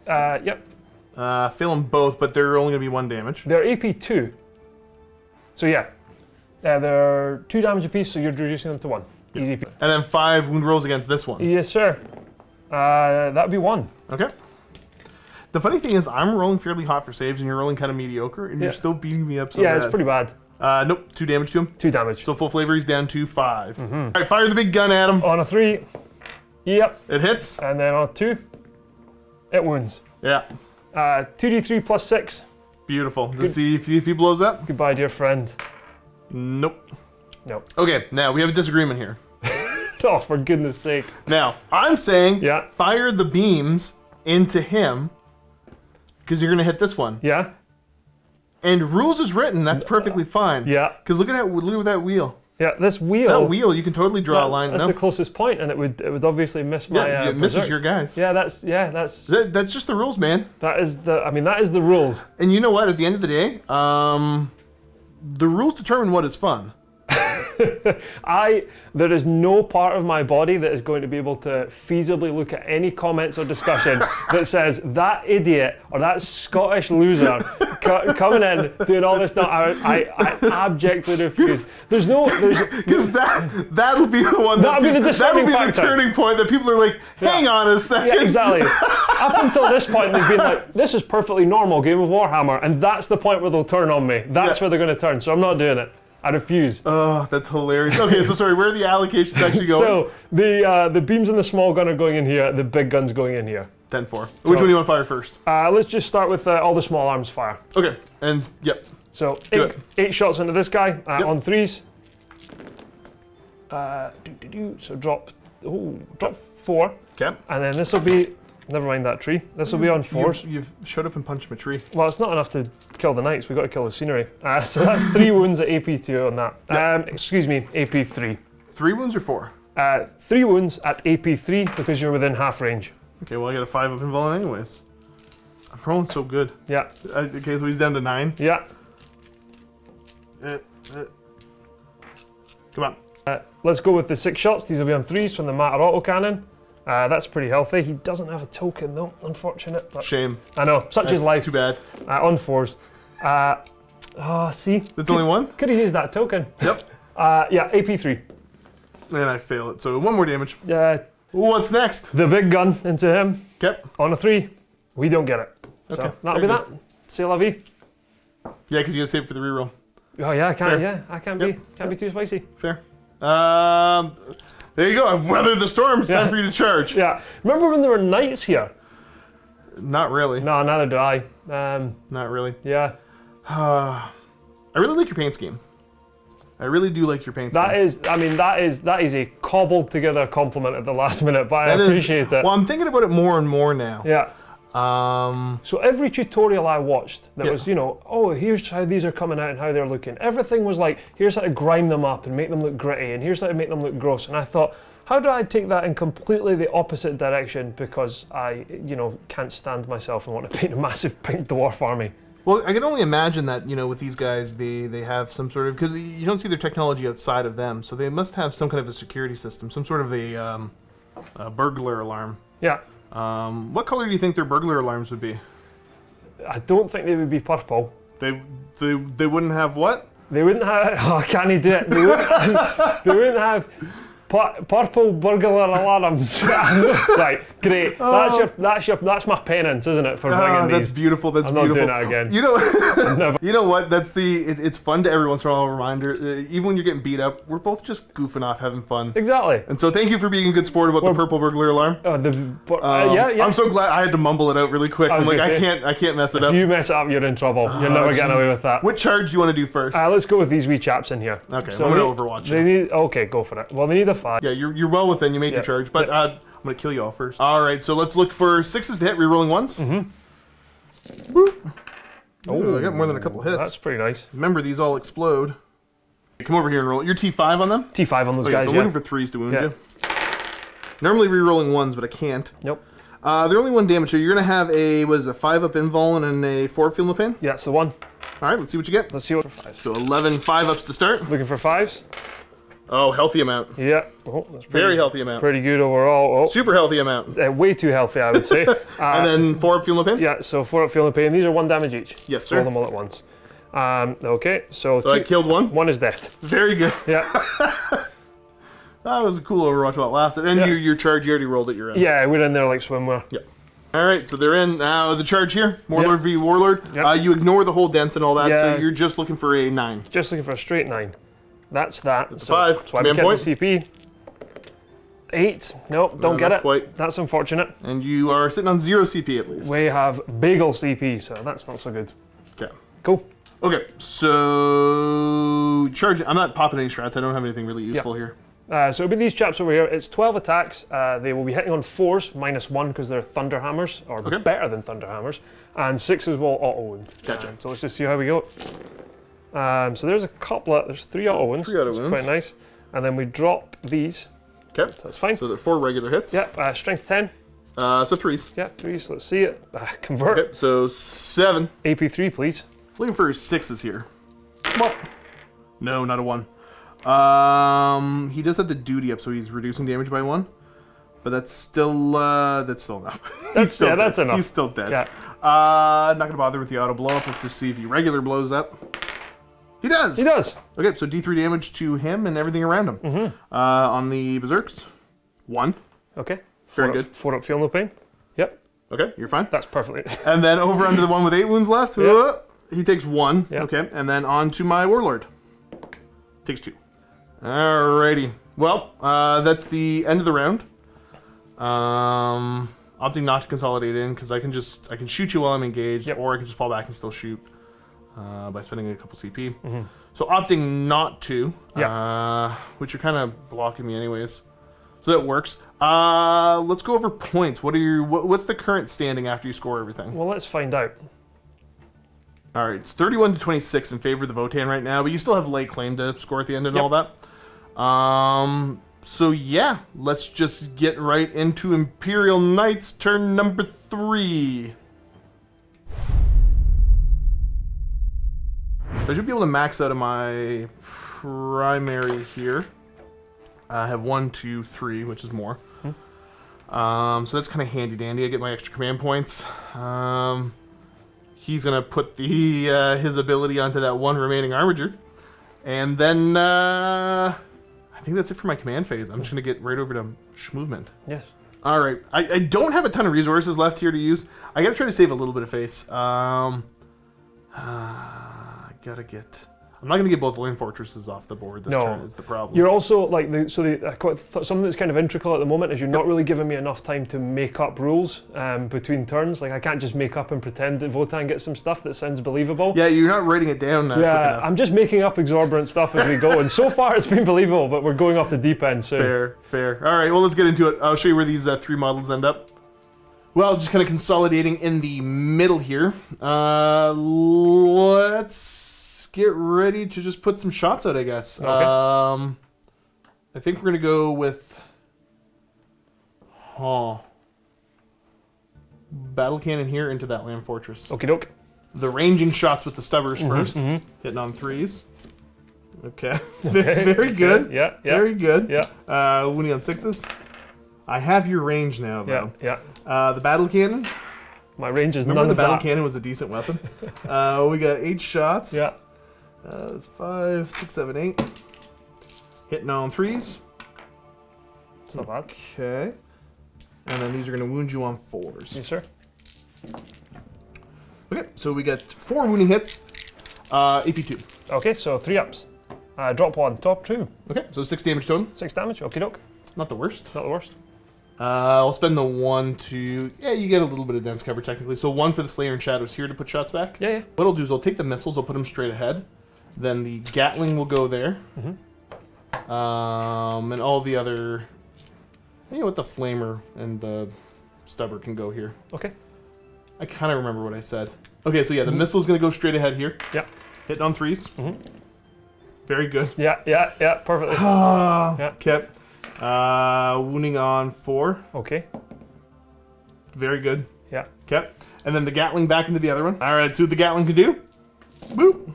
Speaker 4: Yep.
Speaker 1: Fail them both, but they're only going to be 1 damage.
Speaker 4: They're AP 2. So yeah. They're 2 damage apiece, so you're reducing them to 1.
Speaker 1: Yep.
Speaker 4: Easy.
Speaker 1: And then 5 wound rolls against this one.
Speaker 4: Yes, sir. That'd be 1.
Speaker 1: Okay. The funny thing is, I'm rolling fairly hot for saves, and you're rolling kind of mediocre, and you're still beating me up so
Speaker 4: Yeah,
Speaker 1: bad.
Speaker 4: it's pretty bad.
Speaker 1: Nope, 2 damage to him.
Speaker 4: 2 damage.
Speaker 1: So full flavor, he's down to 5. All right, fire the big gun at him.
Speaker 4: On a 3, yep.
Speaker 1: It hits.
Speaker 4: And then on a 2, it wounds.
Speaker 1: Yeah.
Speaker 4: 2d3 plus 6.
Speaker 1: Beautiful. Let's see if he blows up.
Speaker 4: Goodbye, dear friend.
Speaker 1: Nope.
Speaker 4: Nope.
Speaker 1: Okay, now we have a disagreement here.
Speaker 4: Oh, for goodness sakes.
Speaker 1: Now, I'm saying
Speaker 4: Yeah.
Speaker 1: fire the beams into him because you're going to hit this one.
Speaker 4: Yeah?
Speaker 1: And rules is written, that's perfectly fine.
Speaker 4: Yeah.
Speaker 1: Because look at that wheel.
Speaker 4: Yeah, this wheel.
Speaker 1: That wheel, you can totally draw a line.
Speaker 4: That's
Speaker 1: No.
Speaker 4: the closest point, and it would obviously miss my.
Speaker 1: Yeah, it misses
Speaker 4: berserks.
Speaker 1: your guys.
Speaker 4: Yeah, that's
Speaker 1: That's just the rules, man.
Speaker 4: that is the rules.
Speaker 1: And you know what? At the end of the day, the rules determine what is fun.
Speaker 4: There is no part of my body that is going to be able to feasibly look at any comments or discussion that says that idiot or that Scottish loser coming in doing all this stuff. I abjectly refuse. There's
Speaker 1: Because that'll be the one.
Speaker 4: That'll be the deciding
Speaker 1: That'll be
Speaker 4: factor.
Speaker 1: the turning point that people are like, hang on a second.
Speaker 4: yeah, exactly. Up until this point, they've been like, this is perfectly normal game of Warhammer, and that's the point where they'll turn on me. That's where they're going to turn. So I'm not doing it. I refuse.
Speaker 1: Oh, that's hilarious. Okay, so sorry, where are the allocations actually going?
Speaker 4: So the beams and the small gun are going in here. The big gun's going in here.
Speaker 1: 10-4. Which one do you want to fire first?
Speaker 4: Let's just start with all the small arms fire.
Speaker 1: Okay, and yep.
Speaker 4: So
Speaker 1: Do
Speaker 4: eight shots into this guy on 3s. So drop 4,
Speaker 1: Okay.
Speaker 4: and then this will be. Never mind that tree. This will be on 4s.
Speaker 1: You've showed up and punched my tree.
Speaker 4: Well, it's not enough to kill the knights. We've got to kill the scenery. So that's 3 wounds at AP2 on that. Excuse me, AP3.
Speaker 1: 3 wounds or 4?
Speaker 4: 3 wounds at AP3 because you're within half range.
Speaker 1: Okay, well I got a 5 up involved anyways. I'm rolling so good.
Speaker 4: Yeah.
Speaker 1: Okay, so he's down to 9.
Speaker 4: Yeah.
Speaker 1: Come on.
Speaker 4: Let's go with the 6 shots. These will be on 3s from the Matter autocannon. That's pretty healthy. He doesn't have a token though, unfortunate. But
Speaker 1: Shame.
Speaker 4: I know, such is
Speaker 1: That's
Speaker 4: life.
Speaker 1: Too bad.
Speaker 4: On 4s. See?
Speaker 1: That's only one?
Speaker 4: Could have used that token.
Speaker 1: Yep.
Speaker 4: Yeah, AP3.
Speaker 1: And I fail it, so 1 more damage.
Speaker 4: The
Speaker 1: What's next?
Speaker 4: big gun into him.
Speaker 1: Okay.
Speaker 4: On a 3. We don't get it.
Speaker 1: Okay,
Speaker 4: So that'll
Speaker 1: very
Speaker 4: be
Speaker 1: good.
Speaker 4: that. C'est la vie.
Speaker 1: Yeah, because you gotta save it for the reroll.
Speaker 4: Oh yeah, I can't.
Speaker 1: Fair.
Speaker 4: Yeah, I can't be too spicy.
Speaker 1: Fair. There you go. I've weathered the storm. It's time for you to charge.
Speaker 4: Yeah. Remember when there were knights here?
Speaker 1: Not really.
Speaker 4: No, neither do I.
Speaker 1: Not really.
Speaker 4: Yeah.
Speaker 1: I really like your paint scheme. I really do like your paint scheme.
Speaker 4: That is a cobbled together compliment at the last minute, but I appreciate it.
Speaker 1: Well, I'm thinking about it more and more now.
Speaker 4: Yeah.
Speaker 1: Um,
Speaker 4: So every tutorial I watched that was, oh, here's how these are coming out and how they're looking. Everything was like, here's how to grime them up and make them look gritty, and here's how to make them look gross. And I thought, how do I take that in completely the opposite direction because I, can't stand myself and want to paint a massive pink dwarf army.
Speaker 1: well, I can only imagine that, with these guys, they have some sort of, because you don't see their technology outside of them, so they must have some kind of a security system, some sort of a burglar alarm.
Speaker 4: Yeah.
Speaker 1: What color do you think their burglar alarms would be?
Speaker 4: I don't think they would be purple.
Speaker 1: They wouldn't have what?
Speaker 4: They wouldn't have. Oh, can he do it? They wouldn't have purple burglar alarms. Right, great. That's my penance, isn't it, for bringing
Speaker 1: That's
Speaker 4: these?
Speaker 1: beautiful. That's
Speaker 4: I'm
Speaker 1: beautiful.
Speaker 4: not doing that again.
Speaker 1: You know what? It's fun to every once in a while. A reminder, even when you're getting beat up, we're both just goofing off, having fun.
Speaker 4: Exactly.
Speaker 1: And so, thank you for being a good sport about the purple burglar alarm.
Speaker 4: Yeah.
Speaker 1: I'm so glad I had to mumble it out really quick. I'm like, I can't mess it up.
Speaker 4: If you mess it up, you're in trouble. You're never getting away with that.
Speaker 1: What charge do you want to do first?
Speaker 4: Let's go with these wee chaps in here.
Speaker 1: Okay, I'm gonna Overwatch it.
Speaker 4: Okay, go for it. Well, they need a 5.
Speaker 1: Yeah, you're well within. You made your charge, but I'm gonna kill you all first. All right, so let's look for 6s to hit, rerolling 1s. Mm-hmm. Boop. Oh, I got more than a couple hits.
Speaker 4: That's pretty nice.
Speaker 1: Remember, these all explode. Come over here and roll. You're T5 on them?
Speaker 4: T5 on those guys,
Speaker 1: I'm
Speaker 4: yeah.
Speaker 1: looking for 3s to wound you. Normally rerolling 1s, but I can't.
Speaker 4: Nope.
Speaker 1: They're only 1 damage, so you're gonna have a 5 up invuln and a 4 up feel no pain?
Speaker 4: Yeah, it's the 1.
Speaker 1: All right, let's see what you get.
Speaker 4: Let's see what for 5s.
Speaker 1: So 11 5-ups to start.
Speaker 4: Looking for 5s?
Speaker 1: Oh, healthy amount.
Speaker 4: Yeah. Oh, that's
Speaker 1: Very healthy amount.
Speaker 4: Pretty good overall. Oh.
Speaker 1: Super healthy amount.
Speaker 4: Way too healthy, I would say.
Speaker 1: And then 4 up feel no pain?
Speaker 4: Yeah, so 4 up feel no pain. These are 1 damage each.
Speaker 1: Yes, sir.
Speaker 4: Roll them all at once. Okay, so
Speaker 1: I killed 1.
Speaker 4: 1 is dead.
Speaker 1: Very good.
Speaker 4: Yeah.
Speaker 1: That was a cool Overwatch while it lasted. And your charge, you already rolled it, you're in.
Speaker 4: Yeah, we're in there like swimwear.
Speaker 1: Yeah. All right, so they're in. Now the charge here, Warlord v Warlord.
Speaker 4: Yep.
Speaker 1: You ignore the whole dents and all that,
Speaker 4: Yeah.
Speaker 1: so you're just looking for a 9.
Speaker 4: Just looking for a straight 9. That's that.
Speaker 1: That's a 5.
Speaker 4: That's why we
Speaker 1: Command
Speaker 4: kept the CP. 8. Nope, don't get
Speaker 1: not
Speaker 4: it.
Speaker 1: quite.
Speaker 4: That's unfortunate.
Speaker 1: And you are sitting on 0 CP at least.
Speaker 4: We have bagel CP, so that's not so good.
Speaker 1: Okay.
Speaker 4: Cool.
Speaker 1: Okay, so charge. I'm not popping any strats. I don't have anything really useful here.
Speaker 4: So it'll be these chaps over here. It's 12 attacks. They will be hitting on 4s, -1 because they're Thunder Hammers, or better than Thunder Hammers. And 6s will auto wound.
Speaker 1: Gotcha.
Speaker 4: So let's just see how we go. So there's a couple of, there's 3 auto wounds.
Speaker 1: 3 auto wounds.
Speaker 4: Quite nice. And then we drop these.
Speaker 1: Okay.
Speaker 4: So that's fine.
Speaker 1: So they're 4 regular hits.
Speaker 4: Yep, strength 10.
Speaker 1: So 3s.
Speaker 4: Yeah, 3s. Let's see it. Convert.
Speaker 1: Okay, so 7.
Speaker 4: AP3, please.
Speaker 1: Looking for 6s here.
Speaker 4: What?
Speaker 1: No, not a 1. He does have the duty up, so he's reducing damage by 1. But that's still enough.
Speaker 4: That's enough.
Speaker 1: He's still dead.
Speaker 4: Yeah.
Speaker 1: Not gonna bother with the auto blow up. Let's just see if he regular blows up. He does.
Speaker 4: He does.
Speaker 1: Okay, so D3 damage to him and everything around him. On the berserks, 1.
Speaker 4: Okay.
Speaker 1: Very
Speaker 4: 4
Speaker 1: good.
Speaker 4: Up, 4 up, feel no pain. Yep.
Speaker 1: Okay, you're fine.
Speaker 4: That's perfectly.
Speaker 1: And then over under the one with 8 wounds left.
Speaker 4: Yep.
Speaker 1: He takes 1.
Speaker 4: Yep.
Speaker 1: Okay, and then on to my warlord. Takes 2. Alrighty. Well, that's the end of the round. Opting not to consolidate in because I can shoot you while I'm engaged, or I can just fall back and still shoot by spending a couple CP. So opting not to, which are kind of blocking me anyways. So that works. Let's go over points. What's the current standing after you score everything?
Speaker 4: Well, let's find out.
Speaker 1: All right, it's 31 to 26 in favor of the Votann right now, but you still have lay claim to score at the end and all that. So yeah, let's just get right into Imperial Knights turn number 3. So I should be able to max out of my primary here. I have 1, 2, 3, which is more. So that's kind of handy dandy. I get my extra command points. He's gonna put the his ability onto that 1 remaining armiger, and then I think that's it for my command phase. I'm just gonna get right over to movement.
Speaker 4: Yes.
Speaker 1: All right. I don't have a ton of resources left here to use. I gotta try to save a little bit of face. I'm not going to get both land fortresses off the board this turn is the problem.
Speaker 4: You're also, like, something that's kind of integral at the moment is you're not really giving me enough time to make up rules between turns. Like, I can't just make up and pretend that Votann gets some stuff that sounds believable.
Speaker 1: Yeah, you're not writing it down quick enough.
Speaker 4: I'm just making up exorbitant stuff as we go, and so far it's been believable, but we're going off the deep end soon.
Speaker 1: Fair. All right, well, let's get into it. I'll show you where these 3 models end up. Well, just kind of consolidating in the middle here. Let's get ready to just put some shots out, I guess. Okay. I think we're going to go with battle cannon here into that land fortress.
Speaker 4: Okie doke.
Speaker 1: The ranging shots with the stubbers first. Hitting on 3s. Okay. Very good.
Speaker 4: Yeah.
Speaker 1: Very good.
Speaker 4: Yeah.
Speaker 1: Wounding on 6s. I have your range now, though.
Speaker 4: Yeah.
Speaker 1: The battle cannon.
Speaker 4: My range is
Speaker 1: Remember
Speaker 4: none
Speaker 1: the
Speaker 4: of
Speaker 1: battle
Speaker 4: that.
Speaker 1: cannon was a decent weapon. We got 8 shots.
Speaker 4: Yeah.
Speaker 1: That's 5, 6, 7, 8. Hitting on 3s.
Speaker 4: It's not bad.
Speaker 1: Okay. And then these are going to wound you on 4s.
Speaker 4: Yes, sir.
Speaker 1: Okay, so we got 4 wounding hits. AP2.
Speaker 4: Okay, so 3 ups. Drop 1, top 2.
Speaker 1: Okay, so 6 damage total.
Speaker 4: 6 damage, okie doke.
Speaker 1: Not the worst.
Speaker 4: Not the worst.
Speaker 1: I'll spend the 1 to... Yeah, you get a little bit of dense cover, technically. So 1 for the Slayer and Shadows here to put shots back.
Speaker 4: Yeah.
Speaker 1: What I'll do is I'll take the missiles, I'll put them straight ahead. Then the Gatling will go there. And all the other... You know what, the Flamer and the Stubber can go here.
Speaker 4: Okay.
Speaker 1: I kind of remember what I said. Okay, so yeah, the missile's going to go straight ahead here.
Speaker 4: Yeah.
Speaker 1: Hitting on 3s. Very good.
Speaker 4: Yeah, perfectly.
Speaker 1: Okay. Wounding on 4.
Speaker 4: Okay.
Speaker 1: Very good.
Speaker 4: Yeah.
Speaker 1: Okay. And then the Gatling back into the other one. All right, see what the Gatling can do. Boop.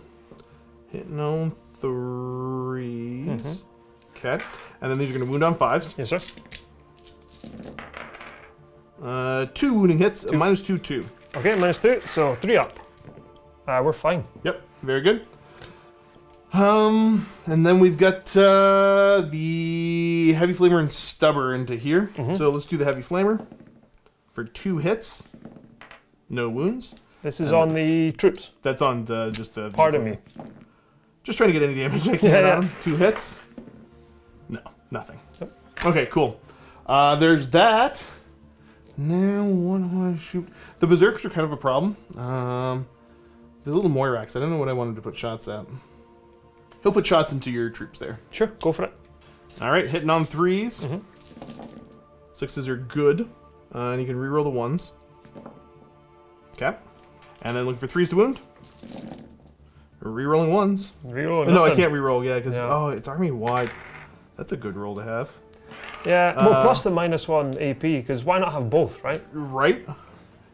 Speaker 1: Hitting on 3s. Okay. And then these are going to wound on 5s.
Speaker 4: Yes, sir.
Speaker 1: 2 wounding hits. Minus 2, 2.
Speaker 4: Okay, minus 2, so 3 up. We're fine.
Speaker 1: Yep. Very good. And then we've got the Heavy Flamer and Stubber into here. So let's do the Heavy Flamer. for 2 hits. No wounds.
Speaker 4: This is on the troops.
Speaker 1: That's on just the...
Speaker 4: Pardon me.
Speaker 1: Just trying to get any damage I can on. 2 hits. No, nothing.
Speaker 4: Yep.
Speaker 1: Okay, cool. There's that. Now, what do I want to shoot? The Berserkers are kind of a problem. There's a little Moirax. I don't know what I wanted to put shots at. He'll put shots into your troops there.
Speaker 4: Sure, go for it.
Speaker 1: All right, hitting on 3s. 6s are good. And you can reroll the 1s. Okay. And then looking for 3s to wound. Rerolling 1s.
Speaker 4: Reroll
Speaker 1: No, I can't reroll, yeah, because, oh, it's army wide. That's a good roll to have.
Speaker 4: Yeah, well, plus the -1 AP, because why not have both, right?
Speaker 1: Right.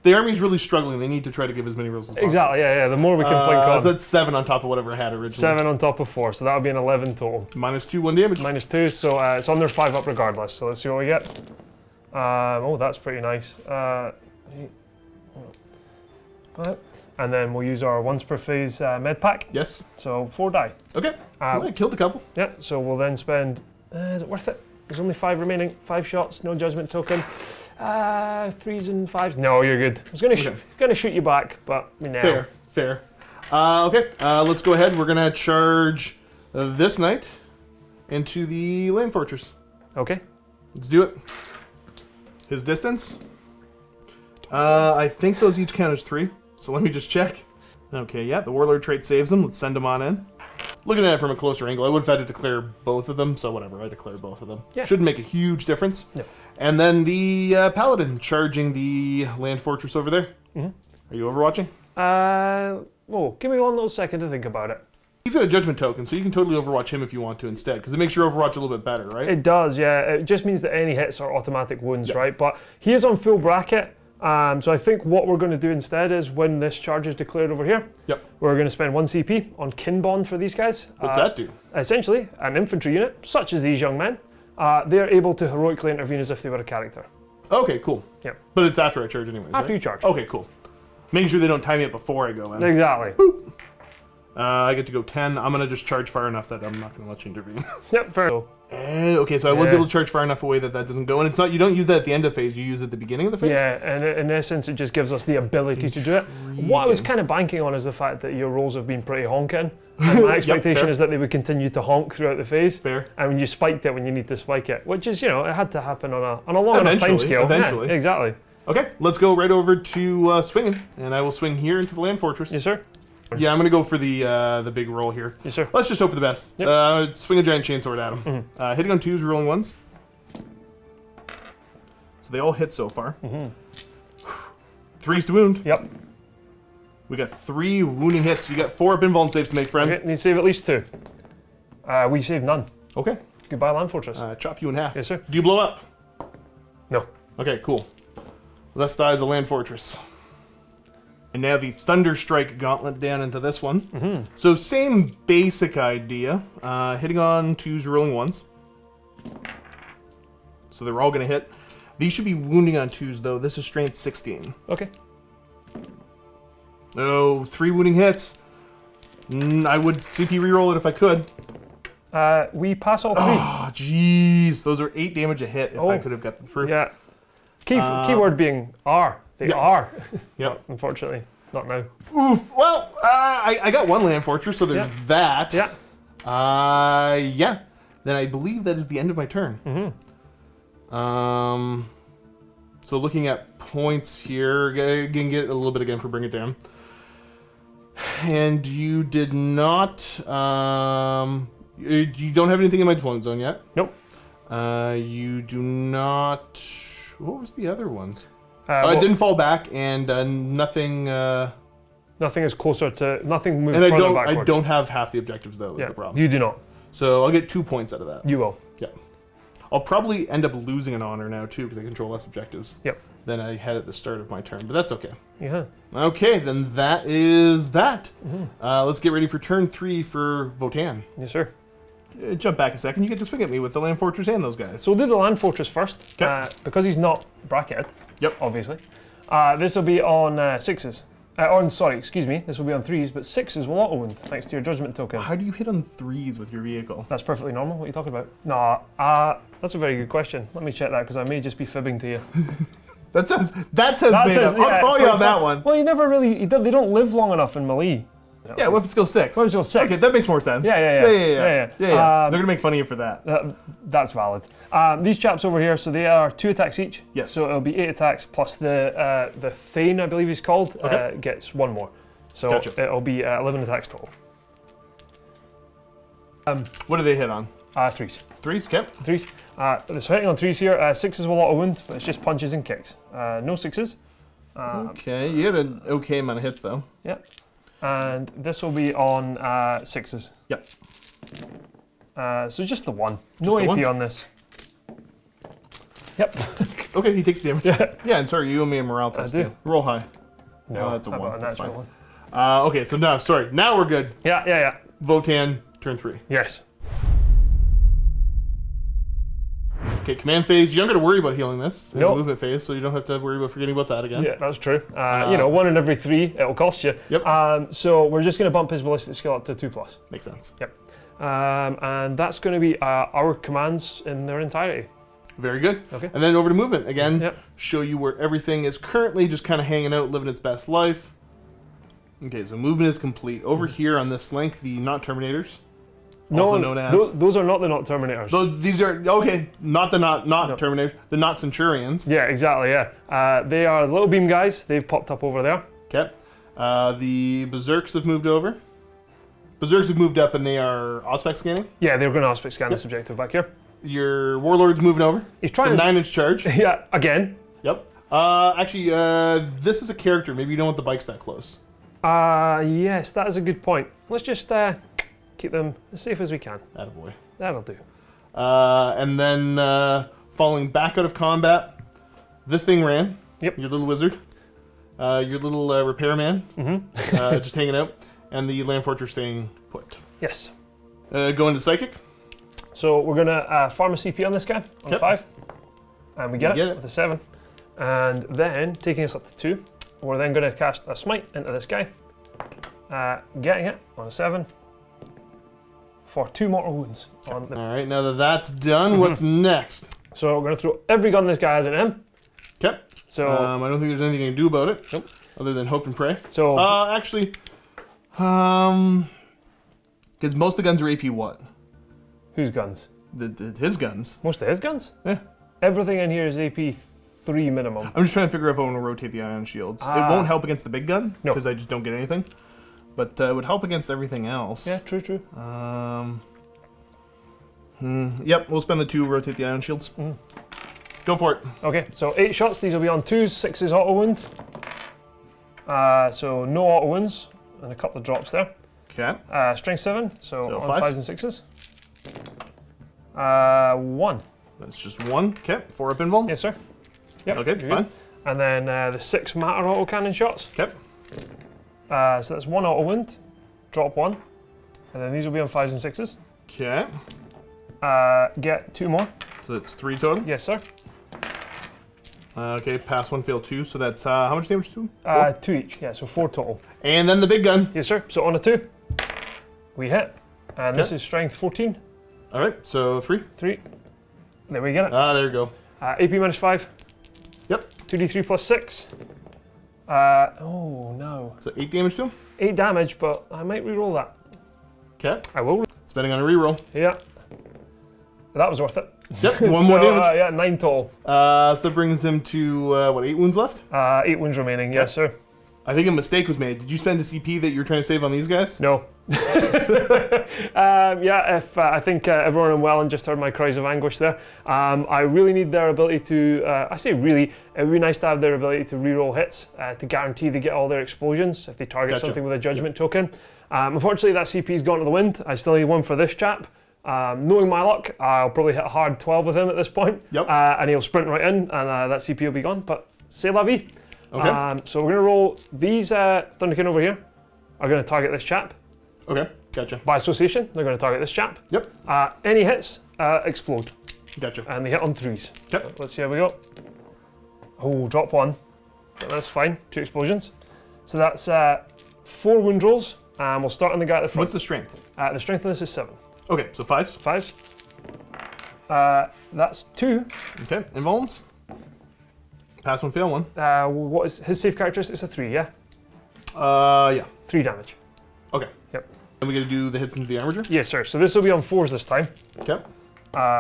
Speaker 1: The army's really struggling. They need to try to give as many rolls as possible.
Speaker 4: Exactly, yeah. The more we can blink on.
Speaker 1: So that's 7 on top of whatever I had originally.
Speaker 4: 7 on top of 4, so that would be an 11 total.
Speaker 1: -2, 1 damage.
Speaker 4: -2, so it's under 5 up regardless. So let's see what we get. Oh, that's pretty nice. And then we'll use our once per phase med pack.
Speaker 1: Yes.
Speaker 4: So 4 die.
Speaker 1: Okay. I killed a couple.
Speaker 4: Yeah, so we'll then spend... is it worth it? There's only 5 remaining. 5 shots, no judgment token. 3s and 5s. No, you're good. I was gonna shoot you back, but no.
Speaker 1: Fair. Okay, let's go ahead. We're gonna charge this knight into the land fortress.
Speaker 4: Okay.
Speaker 1: Let's do it. His distance. I think those each count as 3. So let me just check. Okay, yeah, the warlord trait saves him. Let's send him on in. Looking at it from a closer angle, I would have had to declare both of them, so whatever, I declare both of them.
Speaker 4: Yeah.
Speaker 1: Shouldn't make a huge difference.
Speaker 4: No.
Speaker 1: And then the paladin charging the land fortress over there. Are you overwatching?
Speaker 4: Oh, give me one little second to think about it.
Speaker 1: He's got a judgment token, so you can totally overwatch him if you want to instead, because it makes your overwatch a little bit better, right?
Speaker 4: It does, yeah. It just means that any hits are automatic wounds, right? But he is on full bracket. So I think what we're going to do instead is when this charge is declared over here, we're going to spend 1 CP on Kin Bond for these guys.
Speaker 1: What's that do?
Speaker 4: Essentially, an infantry unit, such as these young men, they're able to heroically intervene as if they were a character.
Speaker 1: Okay, cool.
Speaker 4: Yeah.
Speaker 1: But it's after I charge anyway.
Speaker 4: After you charge.
Speaker 1: Okay, cool. Making sure they don't tie me up before I go in.
Speaker 4: Exactly.
Speaker 1: Boop. I get to go 10. I'm going to just charge far enough that I'm not going to let you intervene.
Speaker 4: Yep, fair.
Speaker 1: Okay, so I was able to charge far enough away that that doesn't go. And it's not, you don't use that at the end of phase, you use it at the beginning of the phase?
Speaker 4: Yeah, and in essence, it just gives us the ability to do it. What I was kind of banking on is the fact that your rolls have been pretty honking. And my expectation is that they would continue to honk throughout the phase.
Speaker 1: Fair.
Speaker 4: And when you spiked it when you need to spike it, which is, you know, it had to happen on a long enough time scale.
Speaker 1: Eventually.
Speaker 4: Yeah, exactly.
Speaker 1: Okay, let's go right over to swinging. And I will swing here into the land fortress.
Speaker 4: Yes, sir.
Speaker 1: Yeah, I'm going to go for the big roll here.
Speaker 4: Yes, sir.
Speaker 1: Let's just hope for the best.
Speaker 4: Yep.
Speaker 1: Swing a giant chainsword at him. Hitting on 2s, rolling 1s. So they all hit so far. 3s to wound.
Speaker 4: Yep.
Speaker 1: We got 3 wounding hits. You got 4 invuln saves to make, friend.
Speaker 4: Okay, need to save at least 2. We saved none.
Speaker 1: Okay.
Speaker 4: Goodbye, land fortress.
Speaker 1: Chop you in half.
Speaker 4: Yes, sir.
Speaker 1: Do you blow up?
Speaker 4: No.
Speaker 1: Okay, cool. Thus dies a land fortress. And now the Thunder Strike Gauntlet down into this one. So same basic idea. Hitting on 2s, rolling 1s. So they're all going to hit. These should be wounding on 2s, though. This is strength 16.
Speaker 4: Okay.
Speaker 1: Oh, 3 wounding hits. I would CP reroll it if I could.
Speaker 4: We pass all 3.
Speaker 1: Oh, jeez. Those are 8 damage a hit if I could have got them through.
Speaker 4: Yeah. Keyword being are. They are.
Speaker 1: Yep.
Speaker 4: Unfortunately, not now.
Speaker 1: Oof. Well, I got 1 land fortress, so there's that.
Speaker 4: Yeah.
Speaker 1: Yeah. Then I believe that is the end of my turn. So looking at points here, again, get a little bit again for Bring It Down. And you did not, you don't have anything in my deployment zone yet?
Speaker 4: Nope.
Speaker 1: You do not, what was the other ones?
Speaker 4: Well,
Speaker 1: it didn't fall back, and nothing.
Speaker 4: Nothing is closer to. Nothing moved
Speaker 1: and
Speaker 4: further backwards.
Speaker 1: I don't have half the objectives though. Is the problem?
Speaker 4: You do not.
Speaker 1: So I'll get 2 points out of that.
Speaker 4: You will.
Speaker 1: Yeah. I'll probably end up losing an honor now too because I control less objectives.
Speaker 4: Yep.
Speaker 1: Than I had at the start of my turn, but that's okay.
Speaker 4: Yeah.
Speaker 1: Okay, then that is that. Let's get ready for turn 3 for Votann.
Speaker 4: Yes, sir.
Speaker 1: Jump back a second. You get to swing at me with the land fortress and those guys.
Speaker 4: So we'll do the land fortress first, because he's not bracketed.
Speaker 1: Yep.
Speaker 4: Obviously. This will be on 6s. Sorry, excuse me. This will be on 3s, but 6s will auto wound thanks to your judgment token.
Speaker 1: How do you hit on 3s with your vehicle?
Speaker 4: That's perfectly normal. What are you talking about? No, that's a very good question. Let me check that because I may just be fibbing to you.
Speaker 1: That sounds made up. I'll call you on that one.
Speaker 4: Well, you never really, they don't live long enough in melee.
Speaker 1: Yeah, weapon skill 6.
Speaker 4: Weapon skill 6.
Speaker 1: Okay, that makes more sense.
Speaker 4: Yeah.
Speaker 1: They're gonna make fun of you for that.
Speaker 4: That's valid. These chaps over here, so they are 2 attacks each.
Speaker 1: Yes.
Speaker 4: So it'll be 8 attacks plus the Thane, I believe he's called, gets 1 more. So it'll be 11 attacks total.
Speaker 1: What do they hit on?
Speaker 4: 3s.
Speaker 1: 3s, okay.
Speaker 4: 3s. So hitting on 3s here, 6s will auto wound, but it's just punches and kicks. No 6s.
Speaker 1: Okay, you had an okay amount of hits though.
Speaker 4: Yep. And this will be on 6s.
Speaker 1: Yep.
Speaker 4: So just the 1. No AP on this. Yep.
Speaker 1: Okay, he takes damage. Yeah, and sorry, you owe me a morale test too. Roll high.
Speaker 4: No,
Speaker 1: that's a 1. That's fine.
Speaker 4: 1.
Speaker 1: Okay, so now we're good.
Speaker 4: Yeah.
Speaker 1: Votann, turn 3.
Speaker 4: Yes.
Speaker 1: Okay, command phase. You don't got to worry about healing this.
Speaker 4: Nope.
Speaker 1: Movement phase, so you don't have to worry about forgetting about that again.
Speaker 4: Yeah, that's true. 1 in every 3, it'll cost you.
Speaker 1: Yep.
Speaker 4: So we're just going to bump his ballistic skill up to 2+.
Speaker 1: Makes sense.
Speaker 4: Yep. And that's going to be our commands in their entirety.
Speaker 1: Very good.
Speaker 4: Okay.
Speaker 1: And then over to movement again.
Speaker 4: Yep.
Speaker 1: Show you where everything is currently just kind of hanging out, living its best life. Okay, so movement is complete. Over here on this flank, the not Terminators. Also known as
Speaker 4: those are not the not Terminators.
Speaker 1: These are not the not Terminators, the not Centurions.
Speaker 4: Yeah, exactly. Yeah, they are little beam guys. They've popped up over there.
Speaker 1: Okay, the Berserks have moved over. Berserks have moved up, and they are Auspex scanning.
Speaker 4: Yeah, they're going to Auspex scan this objective back here.
Speaker 1: Your Warlord's moving over.
Speaker 4: He's trying.
Speaker 1: It's a 9-inch charge.
Speaker 4: Yeah, again.
Speaker 1: Yep. Actually, this is a character. Maybe you don't want the bikes that close.
Speaker 4: Yes, that is a good point. Let's just keep them as safe as we can.
Speaker 1: Attaboy.
Speaker 4: That'll do.
Speaker 1: And then falling back out of combat, this thing ran.
Speaker 4: Yep.
Speaker 1: Your little wizard. Your little repairman. Mm-hmm. Just hanging out. And the Land Fortress staying put.
Speaker 4: Yes.
Speaker 1: Going to Psychic.
Speaker 4: So we're going to farm a CP on this guy, on a 5. And we get it with a 7. And then, taking us up to 2, we're then going to cast a Smite into this guy. Getting it on a 7. For 2 mortal wounds. On the
Speaker 1: Alright, now that that's done, what's next?
Speaker 4: So we're going to throw every gun this guy has in him.
Speaker 1: Okay.
Speaker 4: So
Speaker 1: I don't think there's anything you can do about it.
Speaker 4: Nope.
Speaker 1: Other than hope and pray.
Speaker 4: So
Speaker 1: actually, because most of the guns are AP what?
Speaker 4: Whose guns?
Speaker 1: His guns.
Speaker 4: Most of his guns?
Speaker 1: Yeah.
Speaker 4: Everything in here is AP 3 minimum.
Speaker 1: I'm just trying to figure out if I want to rotate the ion shields. It won't help against the big gun, because I just don't get anything. But it would help against everything else.
Speaker 4: Yeah, true.
Speaker 1: Yep, we'll spend the 2, rotate the ion shields. Go for it.
Speaker 4: Okay, so 8 shots. These will be on 2s, 6s auto wound. So no auto wounds, and a couple of drops there.
Speaker 1: Okay.
Speaker 4: Strength 7, so on 5s and 6s. 1.
Speaker 1: That's just 1. Okay, 4 up invuln.
Speaker 4: Yes, sir. Yep.
Speaker 1: Okay, fine.
Speaker 4: And then the 6 matter auto cannon shots.
Speaker 1: Okay.
Speaker 4: So that's 1 auto wound, drop 1, and then these will be on 5s and 6s.
Speaker 1: Okay.
Speaker 4: Get 2 more.
Speaker 1: So that's 3 total?
Speaker 4: Yes, sir.
Speaker 1: Okay, pass 1, fail 2, so that's how much damage to him? 4?
Speaker 4: 2 each, yeah, so 4 total.
Speaker 1: And then the big gun.
Speaker 4: Yes, sir. So on a 2, we hit. And this is strength 14.
Speaker 1: Alright, so 3.
Speaker 4: 3. There we get it.
Speaker 1: There you go.
Speaker 4: AP minus 5.
Speaker 1: Yep.
Speaker 4: 2d3 plus 6. Oh, no.
Speaker 1: So 8 damage to him?
Speaker 4: 8 damage, but I might reroll that.
Speaker 1: Okay.
Speaker 4: I will.
Speaker 1: Spending on a reroll.
Speaker 4: Yeah. That was worth it.
Speaker 1: Yep, 1 more damage.
Speaker 4: Yeah, 9 total.
Speaker 1: So that brings him to, what, 8 wounds left?
Speaker 4: 8 wounds remaining, yes, sir.
Speaker 1: I think a mistake was made. Did you spend a CP that you were trying to save on these guys?
Speaker 4: No. Yeah, if I think everyone in Welland just heard my cries of anguish there. I really need their ability to, I say really, it would be nice to have their ability to reroll hits to guarantee they get all their explosions if they target something with a judgment token. Unfortunately, that CP's gone to the wind. I still need 1 for this chap. Knowing my luck, I'll probably hit a hard 12 with him at this point. Yep. And he'll sprint right in, and that CP will be gone. But c'est la vie. Okay. So we're going to roll these Thunderkin over here. Are going to target this chap.
Speaker 1: Okay, gotcha.
Speaker 4: By association, they're going to target this chap.
Speaker 1: Yep.
Speaker 4: Any hits explode.
Speaker 1: Gotcha.
Speaker 4: And they hit on 3s.
Speaker 1: Yep.
Speaker 4: Let's see how we go. Oh, drop 1. But that's fine. 2 explosions. So that's 4 wound rolls, and we'll start on the guy at the front.
Speaker 1: What's the strength?
Speaker 4: The strength of this is 7.
Speaker 1: Okay, so 5s?
Speaker 4: 5s. That's 2.
Speaker 1: Okay, invulns? Pass one, fail one.
Speaker 4: What is his save characteristic? It's a 3, yeah?
Speaker 1: Yeah.
Speaker 4: 3 damage.
Speaker 1: Okay.
Speaker 4: Yep.
Speaker 1: And we got to do the hits into the armature?
Speaker 4: Yes, sir. So this will be on 4s this time.
Speaker 1: Okay.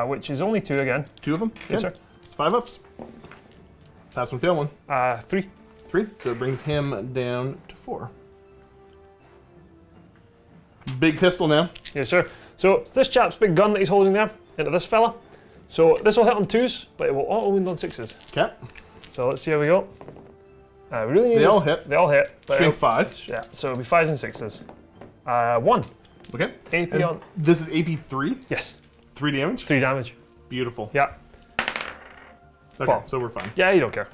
Speaker 4: Which is only 2 again.
Speaker 1: 2 of them?
Speaker 4: Yes, sir.
Speaker 1: It's 5 ups. Pass one, fail one.
Speaker 4: 3.
Speaker 1: 3. So it brings him down to 4. Big pistol now.
Speaker 4: Yes, sir. So this chap's big gun that he's holding there into this fella. So this will hit on 2s, but it will auto wound on 6s.
Speaker 1: Okay.
Speaker 4: So let's see how we go. We really need
Speaker 1: They all hit.
Speaker 4: They all hit.
Speaker 1: Strength 5.
Speaker 4: Yeah, so it'll be 5s and 6s. 1.
Speaker 1: Okay.
Speaker 4: AP
Speaker 1: And
Speaker 4: on.
Speaker 1: this is AP 3?
Speaker 4: Yes.
Speaker 1: 3 damage?
Speaker 4: 3 damage.
Speaker 1: Beautiful.
Speaker 4: Yeah.
Speaker 1: Okay,
Speaker 4: Well.
Speaker 1: so we're fine.
Speaker 4: Yeah, you don't care.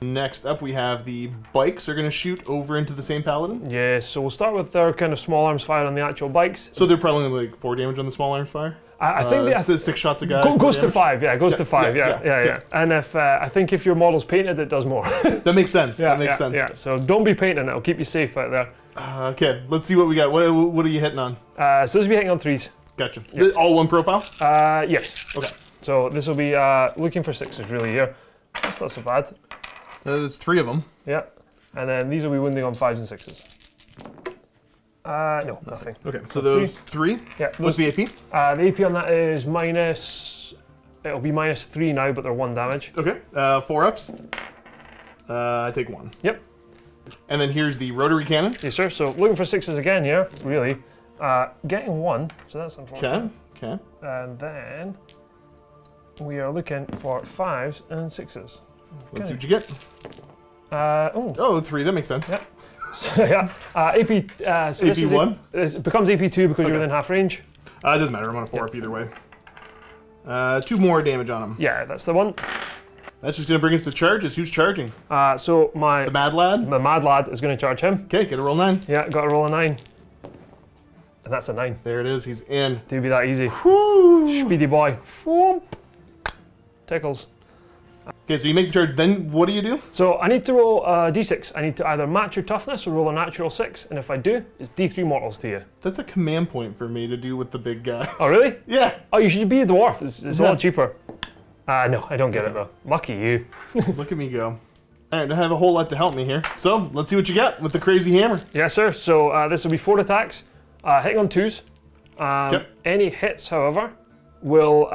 Speaker 1: Next up, we have the bikes are going to shoot over into the same paladin.
Speaker 4: Yes, so we'll start with their kind of small arms fire on the actual bikes.
Speaker 1: So they're probably like 4 damage on the small arms fire.
Speaker 4: I think they,
Speaker 1: 6 shots a guy.
Speaker 4: goes to
Speaker 1: damage?
Speaker 4: 5. Yeah, goes to 5. Yeah. And if I think if your model's painted, it does more.
Speaker 1: That makes sense.
Speaker 4: Yeah,
Speaker 1: that makes sense.
Speaker 4: Yeah. So don't be painting it. It'll keep you safe out there.
Speaker 1: Okay, let's see what we got. What are you hitting on?
Speaker 4: So this will be hitting on 3s.
Speaker 1: Gotcha. All one profile?
Speaker 4: Yes.
Speaker 1: Okay.
Speaker 4: So this will be looking for 6s really here. That's not so bad.
Speaker 1: There's 3 of them.
Speaker 4: Yeah. And then these will be wounding on 5s and 6s. No, nothing.
Speaker 1: Okay, so those 3.
Speaker 4: Yeah.
Speaker 1: What's the AP?
Speaker 4: The AP on that is minus. It'll be -3 now, but they're 1 damage.
Speaker 1: Okay, 4 ups. I take 1.
Speaker 4: Yep.
Speaker 1: And then here's the rotary cannon.
Speaker 4: Yes, sir. So looking for 6s again here, really. Getting 1, so that's unfortunate.
Speaker 1: Okay.
Speaker 4: And then we are looking for 5s and 6s.
Speaker 1: Let's see what you get. Oh, 3. That makes sense.
Speaker 4: Yeah. So, yeah. AP. So this is
Speaker 1: AP1?
Speaker 4: it becomes AP2 because you're within half range.
Speaker 1: It doesn't matter. I'm on a 4 up either way. 2 more damage on him.
Speaker 4: Yeah, that's the one.
Speaker 1: That's just going to bring us to charges. Who's charging?
Speaker 4: So
Speaker 1: The mad lad?
Speaker 4: the mad lad is going to charge him.
Speaker 1: Okay, get a roll 9.
Speaker 4: Yeah, got to roll a 9. And that's a 9.
Speaker 1: There it is. He's in.
Speaker 4: Do be that easy.
Speaker 1: Whew.
Speaker 4: Speedy boy. Whoomp. Tickles.
Speaker 1: Okay, so you make the charge. Then what do you do?
Speaker 4: So I need to roll a d6. I need to either match your toughness or roll a natural 6. And if I do, it's d3 mortals to you.
Speaker 1: That's a command point for me to do with the big guys.
Speaker 4: Oh, really?
Speaker 1: Yeah.
Speaker 4: Oh, you should be a dwarf. It's a
Speaker 1: Yeah.
Speaker 4: lot cheaper. No, I don't get it though. Lucky you.
Speaker 1: Look at me go. All right, I have a whole lot to help me here. So let's see what you got with the crazy hammer.
Speaker 4: Yes, sir. So this will be 4 attacks, hitting on 2s.
Speaker 1: Yep.
Speaker 4: Any hits, however, will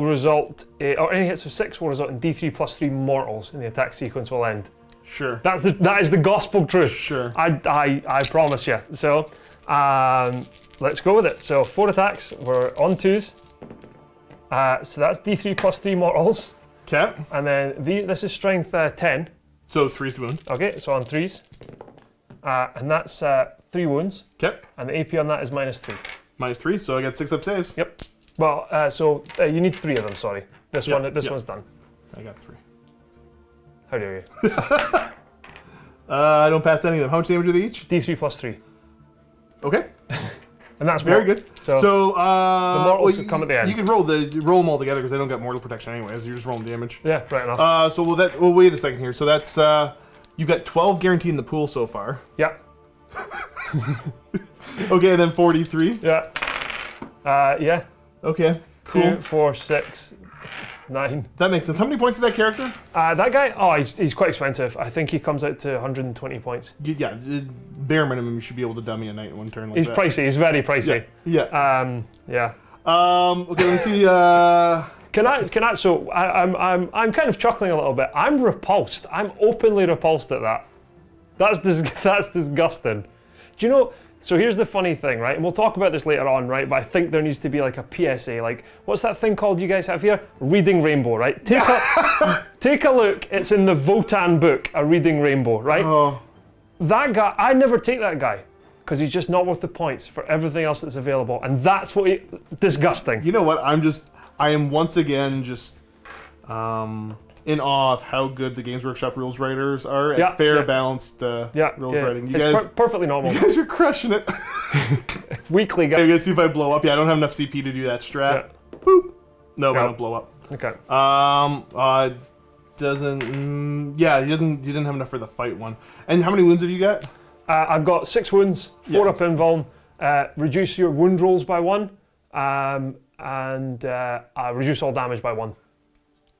Speaker 4: result, or any hits of 6 will result in d3 plus 3 mortals, and the attack sequence will end.
Speaker 1: Sure.
Speaker 4: That is the gospel truth.
Speaker 1: Sure.
Speaker 4: I promise you. So let's go with it. So 4 attacks. We're on 2s. So that's d3 plus 3 mortals,
Speaker 1: Okay.
Speaker 4: and then this is strength 10.
Speaker 1: So 3's the wound.
Speaker 4: Okay, so on 3s, and that's 3 wounds,
Speaker 1: Okay.
Speaker 4: and the AP on that is -3.
Speaker 1: -3, so I got 6 up saves.
Speaker 4: Yep. Well, so you need 3 of them. Sorry, this one's done.
Speaker 1: I got 3.
Speaker 4: How dare you?
Speaker 1: I don't pass any of them. How much damage are they each?
Speaker 4: D3 plus 3,
Speaker 1: Okay.
Speaker 4: and that's
Speaker 1: Very good.
Speaker 4: So,
Speaker 1: the
Speaker 4: mortals will come at the end.
Speaker 1: You can roll them all together because they don't got mortal protection anyways. You're just rolling damage.
Speaker 4: yeah, right enough.
Speaker 1: So wait a second here. So that's you've got 12 guaranteed in the pool so far.
Speaker 4: Yeah,
Speaker 1: Okay, and then 43.
Speaker 4: yeah, yeah.
Speaker 1: Okay. Cool.
Speaker 4: 2, 4, 6, 9.
Speaker 1: That makes sense. How many points is that character?
Speaker 4: That guy, he's quite expensive. I think he comes out to 120 points.
Speaker 1: Yeah, bare minimum you should be able to dummy a knight in one turn like
Speaker 4: He's
Speaker 1: that.
Speaker 4: pricey. He's very pricey.
Speaker 1: Yeah.
Speaker 4: Yeah.
Speaker 1: Okay, let me see.
Speaker 4: Can I? So I'm kind of chuckling a little bit. I'm repulsed. I'm openly repulsed at that. That's disgusting. Do you know? So here's the funny thing, right? And we'll talk about this later on, right? But I think there needs to be like a PSA. Like, what's that thing called you guys have here? Reading Rainbow, right? Take a look. It's in the Votann book, A Reading Rainbow, right?
Speaker 1: Oh.
Speaker 4: That guy, I never take that guy because he's just not worth the points for everything else that's available, and that's what disgusting.
Speaker 1: You know what? I am once again just in awe of how good the Games Workshop rules writers are at balanced rules writing. You guys,
Speaker 4: perfectly normal.
Speaker 1: You guys are crushing it.
Speaker 4: Weekly guy.
Speaker 1: I'm gonna see if I blow up. Yeah, I don't have enough CP to do that strat.
Speaker 4: Yeah.
Speaker 1: Boop. No, I don't blow up.
Speaker 4: Okay.
Speaker 1: Doesn't. Yeah, he didn't have enough for the fight one. And how many wounds have you got?
Speaker 4: I've got 6 wounds, 4
Speaker 1: Yes.
Speaker 4: up in Vuln. Reduce your wound rolls by 1, and reduce all damage by 1.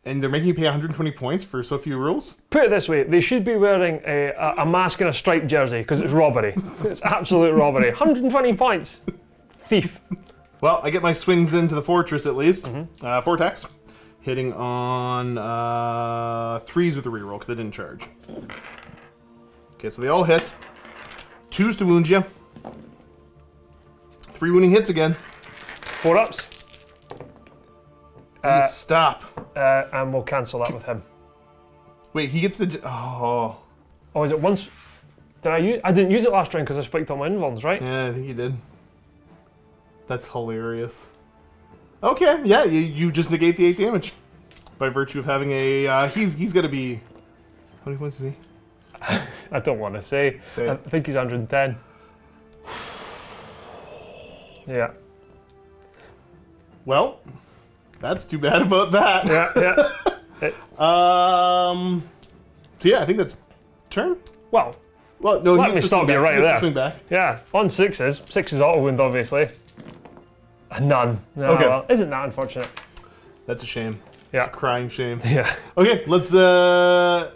Speaker 1: And they're making you pay 120 points for so few rules?
Speaker 4: Put it this way, they should be wearing a mask and a striped jersey, because it's robbery. It's absolute robbery. 120 points. Thief.
Speaker 1: Well, I get my swings into the fortress at least. 4 attacks. Hitting on 3s with a reroll, because I didn't charge. Okay, so they all hit. 2s to wound you. 3 wounding hits again.
Speaker 4: 4 ups.
Speaker 1: Stop.
Speaker 4: And we'll cancel that with him.
Speaker 1: Wait, he gets the... Oh.
Speaker 4: Oh, is it once... I didn't use it last round because I spiked all my invulns, right?
Speaker 1: Yeah, I think you did. That's hilarious. Okay, yeah, you just negate the 8 damage. By virtue of having a... he's got to be... How many points is he?
Speaker 4: I don't want to say. I think he's 110. Yeah.
Speaker 1: Well... That's too bad about that.
Speaker 4: Yeah.
Speaker 1: So yeah, I think that's turn.
Speaker 4: Well,
Speaker 1: no.
Speaker 4: Let me stop you right there.
Speaker 1: Swing back.
Speaker 4: Yeah, on 6s. 6 is auto wound, obviously. None. No,
Speaker 1: okay.
Speaker 4: Well, isn't that unfortunate?
Speaker 1: That's a shame.
Speaker 4: Yeah.
Speaker 1: It's a crying shame.
Speaker 4: Yeah.
Speaker 1: Okay, let's. We'll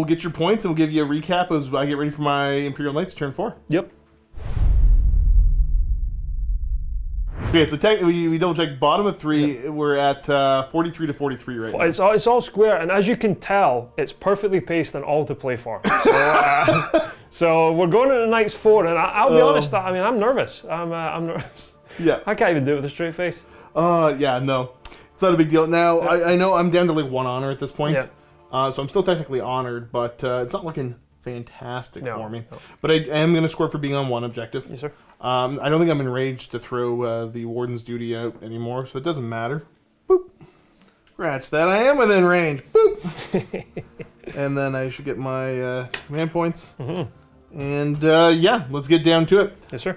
Speaker 1: get your points and we'll give you a recap as I get ready for my Imperial Knights turn 4.
Speaker 4: Yep.
Speaker 1: Okay, so we double checked bottom of 3. Yep. We're at 43 to 43 right now.
Speaker 4: It's all square, and as you can tell, it's perfectly paced and all to play for. So, so we're going into Knights 4, and I'll be honest. I mean, I'm nervous. I'm nervous.
Speaker 1: Yeah.
Speaker 4: I can't even do it with a straight face.
Speaker 1: Yeah, no, it's not a big deal. Now I know I'm down to like 1 honor at this point.
Speaker 4: Yeah.
Speaker 1: So I'm still technically honored, but it's not looking fantastic for me. No. But I am going to score for being on 1 objective.
Speaker 4: Yes, sir.
Speaker 1: I don't think I'm enraged to throw the Warden's Duty out anymore, so it doesn't matter. Boop. Scratch that. I am within range. Boop. And then I should get my command points. And yeah, let's get down to it.
Speaker 4: Yes, sir.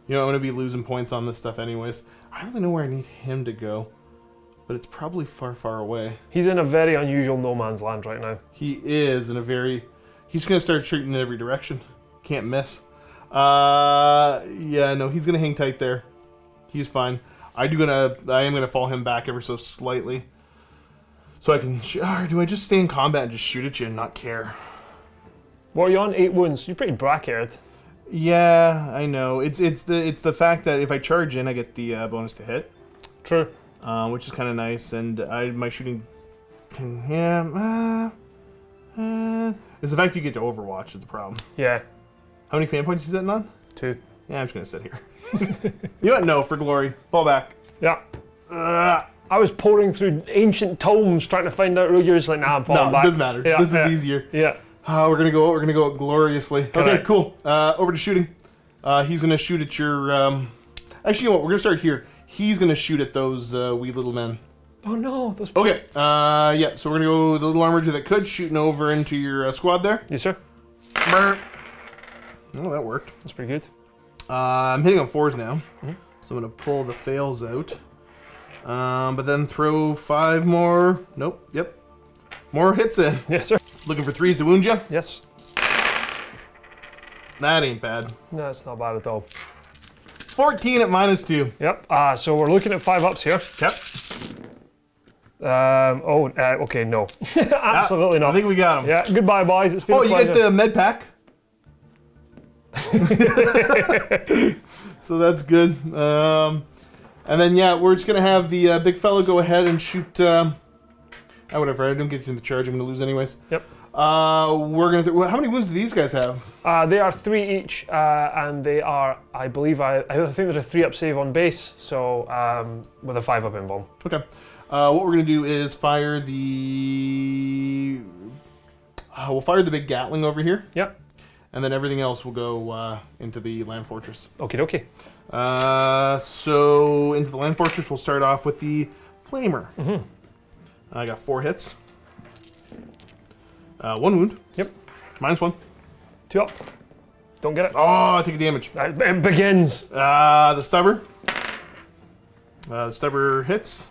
Speaker 1: You know, I'm going to be losing points on this stuff anyways. I don't really know where I need him to go, but it's probably far, far away.
Speaker 4: He's in a very unusual no man's land right now.
Speaker 1: He is in a very... He's going to start shooting in every direction. Can't miss. Yeah, no, he's going to hang tight there. He's fine. I am going to fall him back ever so slightly. So I can... Or do I just stay in combat and just shoot at you and not care?
Speaker 4: What are you on? 8 wounds. You're pretty bracketed.
Speaker 1: Yeah, I know. It's the fact that if I charge in, I get the bonus to hit.
Speaker 4: True.
Speaker 1: Which is kind of nice, and my shooting can... Yeah, it's the fact you get to Overwatch is the problem.
Speaker 4: Yeah.
Speaker 1: How many command points are you sitting on? 2. Yeah, I'm just going to sit here. You know what? No, for glory. Fall back.
Speaker 4: Yeah. I was pouring through ancient tomes trying to find out. You're just like, nah, I'm falling back.
Speaker 1: No, it doesn't matter.
Speaker 4: Yeah,
Speaker 1: this is easier.
Speaker 4: Yeah.
Speaker 1: We're gonna go gloriously. Okay, cool. Over to shooting. He's gonna shoot at your. Actually, you know what? We're gonna start here. He's gonna shoot at those wee little men.
Speaker 4: Oh no! Those...
Speaker 1: Okay. Yeah. So we're gonna go with the little armorer that could shooting over into your squad there.
Speaker 4: Yes, sir.
Speaker 1: Oh, that worked.
Speaker 4: That's pretty good.
Speaker 1: I'm hitting on 4s now, so I'm gonna pull the fails out. But then throw 5 more. Nope. Yep. More hits in.
Speaker 4: Yes, sir.
Speaker 1: Looking for 3s to wound you?
Speaker 4: Yes.
Speaker 1: That ain't bad.
Speaker 4: No, it's not bad at all.
Speaker 1: 14 at -2.
Speaker 4: Yep. So we're looking at 5 ups here.
Speaker 1: Yep.
Speaker 4: Okay, no. Absolutely not.
Speaker 1: I think we got him.
Speaker 4: Yeah, goodbye, boys. It's been a
Speaker 1: you
Speaker 4: pleasure.
Speaker 1: get the med pack. So that's good. And then, yeah, we're just going to have the big fellow go ahead and shoot... whatever, I don't get you in the charge, I'm going to lose anyways.
Speaker 4: Yep.
Speaker 1: We're going to... How many wounds do these guys have?
Speaker 4: They are 3 each, and they are, I believe, I think there's a 3-up save on base, so with a 5-up invuln. Okay.
Speaker 1: What we're going to do is fire the... we'll fire the big Gatling over here.
Speaker 4: Yep.
Speaker 1: And then everything else will go into the land fortress.
Speaker 4: Okie dokie.
Speaker 1: So into the land fortress, we'll start off with the Flamer. I got 4 hits. 1 wound.
Speaker 4: Yep.
Speaker 1: -1.
Speaker 4: 2 up. Don't get it.
Speaker 1: Oh, I take a damage.
Speaker 4: It begins.
Speaker 1: The stubber. The stubber hits.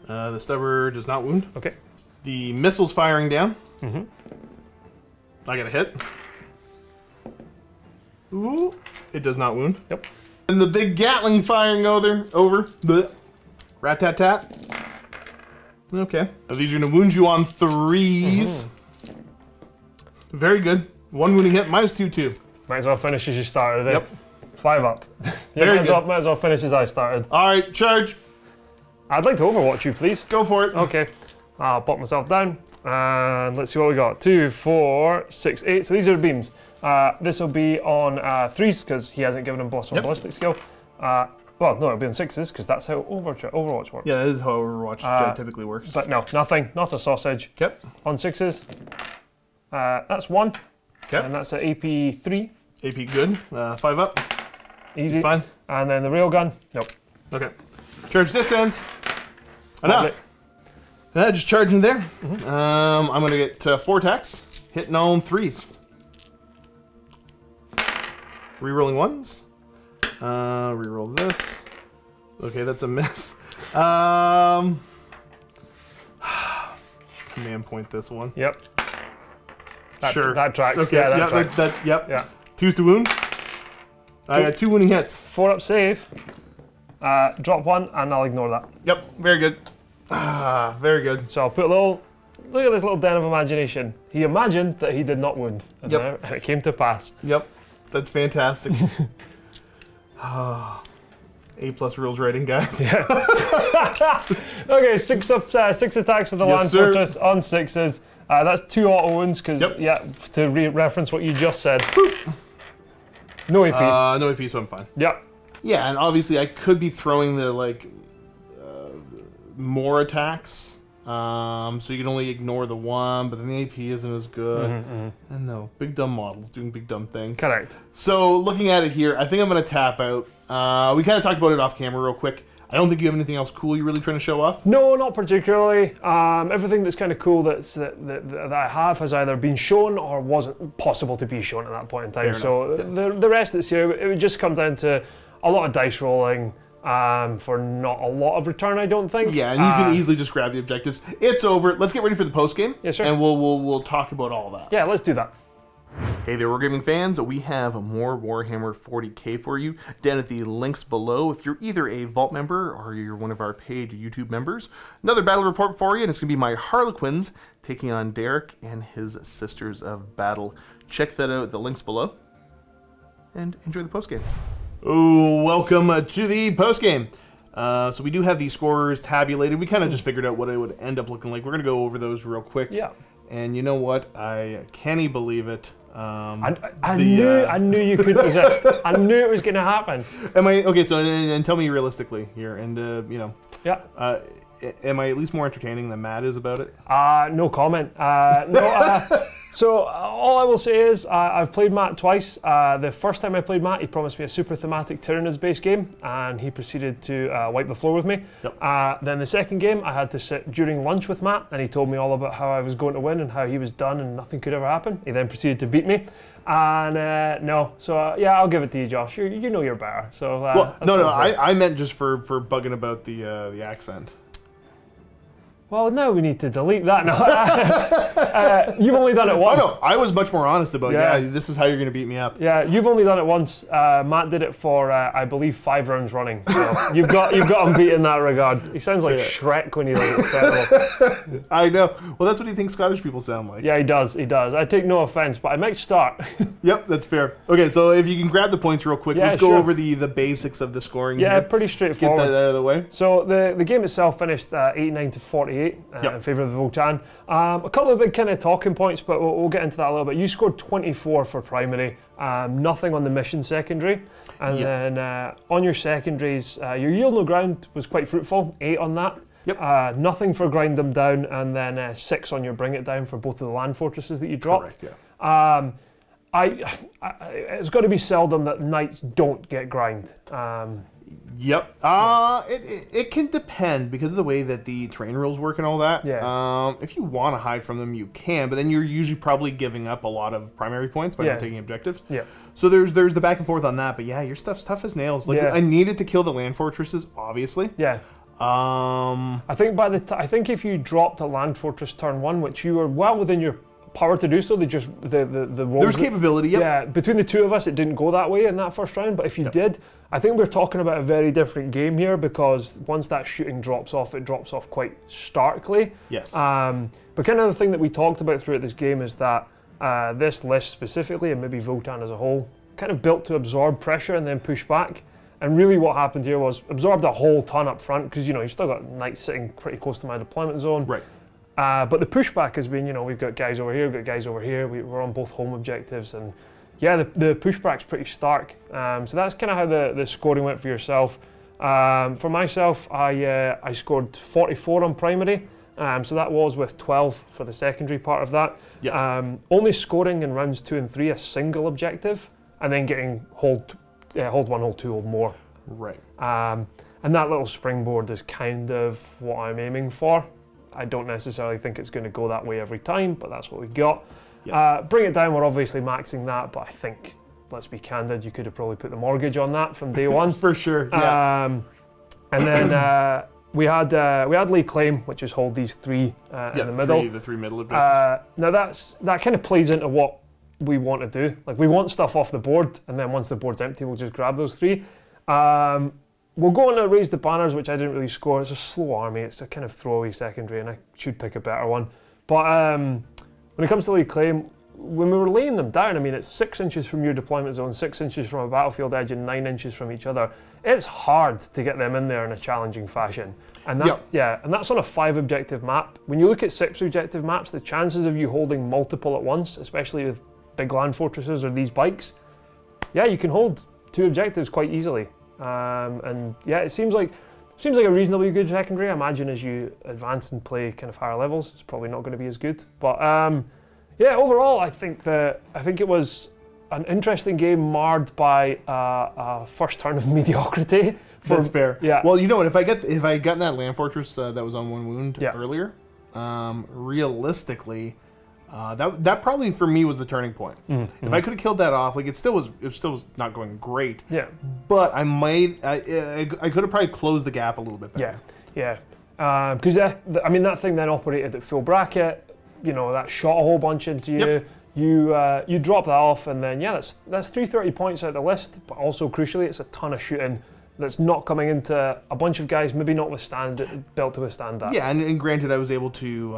Speaker 1: The stubber does not wound.
Speaker 4: Okay.
Speaker 1: The missile's firing down. I got a hit. Ooh. It does not wound.
Speaker 4: Yep.
Speaker 1: And the big Gatling firing over. Rat-tat-tat. Okay. Now these are going to wound you on 3s. Very good. 1 wounding hit, -2/2.
Speaker 4: Might as well finish as you started, eh?
Speaker 1: Yep.
Speaker 4: 5 up. Yeah, might as well finish as I started.
Speaker 1: All right, charge.
Speaker 4: I'd like to overwatch you, please.
Speaker 1: Go for it.
Speaker 4: Okay. I'll pop myself down. And let's see what we got. 2, 4, 6, 8. So these are the beams. This will be on 3s because he hasn't given him +1 ballistic skill. Well, no, it'll be on 6s because that's how Overwatch works.
Speaker 1: Yeah, that is how Overwatch typically works.
Speaker 4: But no, nothing. Not a sausage.
Speaker 1: Okay.
Speaker 4: On 6s. That's 1.
Speaker 1: Okay.
Speaker 4: And that's an AP 3.
Speaker 1: AP good. 5 up.
Speaker 4: Easy.
Speaker 1: It's fine.
Speaker 4: And then the railgun. Nope.
Speaker 1: Okay. Charge distance. Enough. Just charging there. I'm going to get 4 attacks. Hitting on 3s. Rerolling 1s. Reroll this. Okay, that's a miss. Command point this one.
Speaker 4: Yep.
Speaker 1: Sure.
Speaker 4: That tracks.
Speaker 1: Okay.
Speaker 4: Yeah, that tracks.
Speaker 1: Yep.
Speaker 4: Yeah.
Speaker 1: 2s to wound. I got 2 wounding hits.
Speaker 4: 4 up save. Drop 1 and I'll ignore that.
Speaker 1: Yep. Very good. Very good.
Speaker 4: So I'll put a little. Look at this little den of imagination. He imagined that he did not wound. And it came to pass.
Speaker 1: Yep. That's fantastic. A+ rules rating, guys.
Speaker 4: Yeah. Okay, 6 attacks with the Land Fortress on 6s. That's 2 auto wounds because to reference what you just said. No AP.
Speaker 1: No AP, so I'm fine.
Speaker 4: Yep.
Speaker 1: Yeah, and obviously I could be throwing the more attacks, so you can only ignore the 1, but then the AP isn't as good. And no, big dumb models doing big dumb things.
Speaker 4: Correct.
Speaker 1: So looking at it here, I think I'm going to tap out. We kind of talked about it off camera real quick. I don't think you have anything else cool you're really trying to show off.
Speaker 4: No, not particularly. Everything that's kind of cool that I have has either been shown or wasn't possible to be shown at that point in time. So the rest that's here, it would just come down to a lot of dice rolling for not a lot of return, I don't think.
Speaker 1: Yeah, and you can easily just grab the objectives. It's over. Let's get ready for the post game.
Speaker 4: Yes, sir.
Speaker 1: And we'll talk about all that.
Speaker 4: Yeah, let's do that.
Speaker 1: Hey there, Wargaming fans. We have more Warhammer 40k for you down at the links below. If you're either a Vault member or you're one of our paid YouTube members, another battle report for you, and it's going to be my Harlequins taking on Derek and his Sisters of Battle. Check that out at the links below, and enjoy the postgame. Oh, welcome to the postgame. So we do have these scores tabulated. We kind of just figured out what it would end up looking like. We're going to go over those real quick.
Speaker 4: Yeah.
Speaker 1: And you know what? I can't believe it.
Speaker 4: I knew you couldn't resist. I knew it was going to happen.
Speaker 1: Am I okay? So and tell me realistically here, and you know,
Speaker 4: yeah.
Speaker 1: Am I at least more entertaining than Matt is about it?
Speaker 4: No comment. So all I will say is I've played Matt twice. The first time I played Matt, he promised me a super thematic Tyrannus-based game, and he proceeded to wipe the floor with me.
Speaker 1: Yep.
Speaker 4: Then the second game, I had to sit during lunch with Matt, and he told me all about how I was going to win and how he was done and nothing could ever happen. He then proceeded to beat me. And no, so yeah, I'll give it to you, Josh. You know you're better. So
Speaker 1: well, no, I meant just for bugging about the accent.
Speaker 4: Well, now we need to delete that. No, you've only done it once.
Speaker 1: Oh no, I was much more honest about this is how you're going to beat me up.
Speaker 4: Yeah, you've only done it once. Matt did it for I believe 5 rounds running. So you've got him beat in that regard. He sounds like Shrek when he does it. Terrible.
Speaker 1: I know. Well, that's what he thinks Scottish people sound like.
Speaker 4: Yeah, he does. He does. I take no offense, but I might start.
Speaker 1: Yep, that's fair. Okay, so if you can grab the points real quick, let's go over the basics of the scoring.
Speaker 4: Yeah,
Speaker 1: here.
Speaker 4: pretty straightforward.
Speaker 1: Get that out of the way.
Speaker 4: So the game itself finished 89 to 48 in favour of the Votann. A couple of big kind of talking points, but we'll get into that a little bit. You scored 24 for primary, nothing on the mission secondary, and then on your secondaries, your yield no ground was quite fruitful, 8 on that.
Speaker 1: Yep.
Speaker 4: Nothing for grind them down, and then 6 on your bring it down for both of the land fortresses that you dropped.
Speaker 1: Correct, yeah.
Speaker 4: It's got to be seldom that knights don't get grind.
Speaker 1: Yep. It can depend because of the way that the terrain rules work and all that.
Speaker 4: Yeah.
Speaker 1: If you want to hide from them, you can, but then you're usually probably giving up a lot of primary points by not taking objectives.
Speaker 4: Yeah.
Speaker 1: So there's the back and forth on that, but yeah, your stuff's tough as nails. Like I needed to kill the land fortresses, obviously.
Speaker 4: Yeah. I think I think if you dropped a land fortress turn 1, which you were well within your power to do so. They just the
Speaker 1: There's capability. Yep.
Speaker 4: Yeah, between the two of us, it didn't go that way in that first round. But if you did, I think we're talking about a very different game here, because once that shooting drops off, it drops off quite starkly.
Speaker 1: Yes.
Speaker 4: But kind of the thing that we talked about throughout this game is that this list specifically, and maybe Votann as a whole, kind of built to absorb pressure and then push back. And really what happened here was absorbed a whole ton up front, because, you know, you've still got knights sitting pretty close to my deployment zone.
Speaker 1: Right.
Speaker 4: But the pushback has been, you know, we've got guys over here, we've got guys over here, we're on both home objectives, and yeah, the pushback's pretty stark. So that's kind of how the scoring went for yourself. For myself, I scored 44 on primary, so that was with 12 for the secondary part of that.
Speaker 1: Yeah.
Speaker 4: Only scoring in rounds 2 and 3 a single objective, and then getting hold 1, hold 2, hold more.
Speaker 1: Right.
Speaker 4: And that little springboard is kind of what I'm aiming for. I don't necessarily think it's going to go that way every time, but that's what we got.
Speaker 1: Yes.
Speaker 4: Bring it down, we're obviously maxing that, but I think, let's be candid, you could have probably put the mortgage on that from day one.
Speaker 1: For sure, yeah.
Speaker 4: And then we had lay claim, which is hold these 3 in the middle.
Speaker 1: The three middle objectives.
Speaker 4: Now that kind of plays into what we want to do. Like, we want stuff off the board, and then once the board's empty, we'll just grab those 3. We'll go on to raise the banners, which I didn't really score. It's a slow army. It's a kind of throwaway secondary, and I should pick a better one. But when it comes to lay claim, when we were laying them down, I mean, it's 6 inches from your deployment zone, 6 inches from a battlefield edge, and 9 inches from each other. It's hard to get them in there in a challenging fashion. And that, and that's on a 5 objective map. When you look at 6 objective maps, the chances of you holding multiple at once, especially with big land fortresses or these bikes, yeah, you can hold 2 objectives quite easily. And yeah, it seems like a reasonably good secondary. I imagine as you advance and play kind of higher levels, it's probably not going to be as good. But yeah, overall, I think it was an interesting game marred by a first turn of mediocrity.
Speaker 1: That's fair.
Speaker 4: Yeah.
Speaker 1: Well, you know what? If I gotten that land fortress that was on 1 wound earlier, realistically, that probably for me was the turning point. If I could have killed that off, like it still was not going great.
Speaker 4: Yeah.
Speaker 1: But I could have probably closed the gap a little bit better.
Speaker 4: Yeah. Because I mean, that thing then operated at full bracket. You know, that shot a whole bunch into you. Yep. You drop that off, and then yeah, that's 330 points out the list. But also crucially, it's a ton of shooting that's not coming into a bunch of guys, maybe not built to withstand that.
Speaker 1: Yeah, and granted, I was able to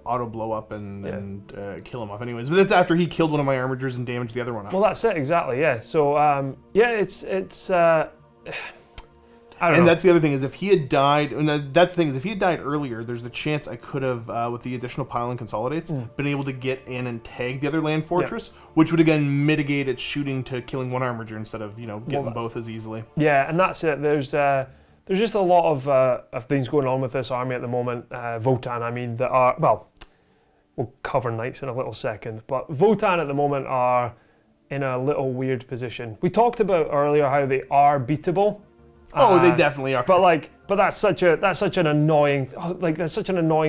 Speaker 1: auto blow up and kill him off anyways. But that's after he killed one of my armigers and damaged the other one up.
Speaker 4: Well, that's it, exactly, yeah. So, yeah, it's I don't know.
Speaker 1: And that's the other thing, is if he had died, that's the thing, is if he had died earlier, there's the chance I could have, with the additional pile and consolidates, been able to get in and tag the other land fortress, which would again mitigate its shooting to killing one armiger instead of, you know, getting both as easily.
Speaker 4: Yeah, and that's it. There's just a lot of things going on with this army at the moment. Votann, I mean, that are, well, we'll cover knights in a little second, but Votann at the moment are in a little weird position. We talked about earlier how they are beatable.
Speaker 1: Oh, they definitely are.
Speaker 4: But that's such an annoying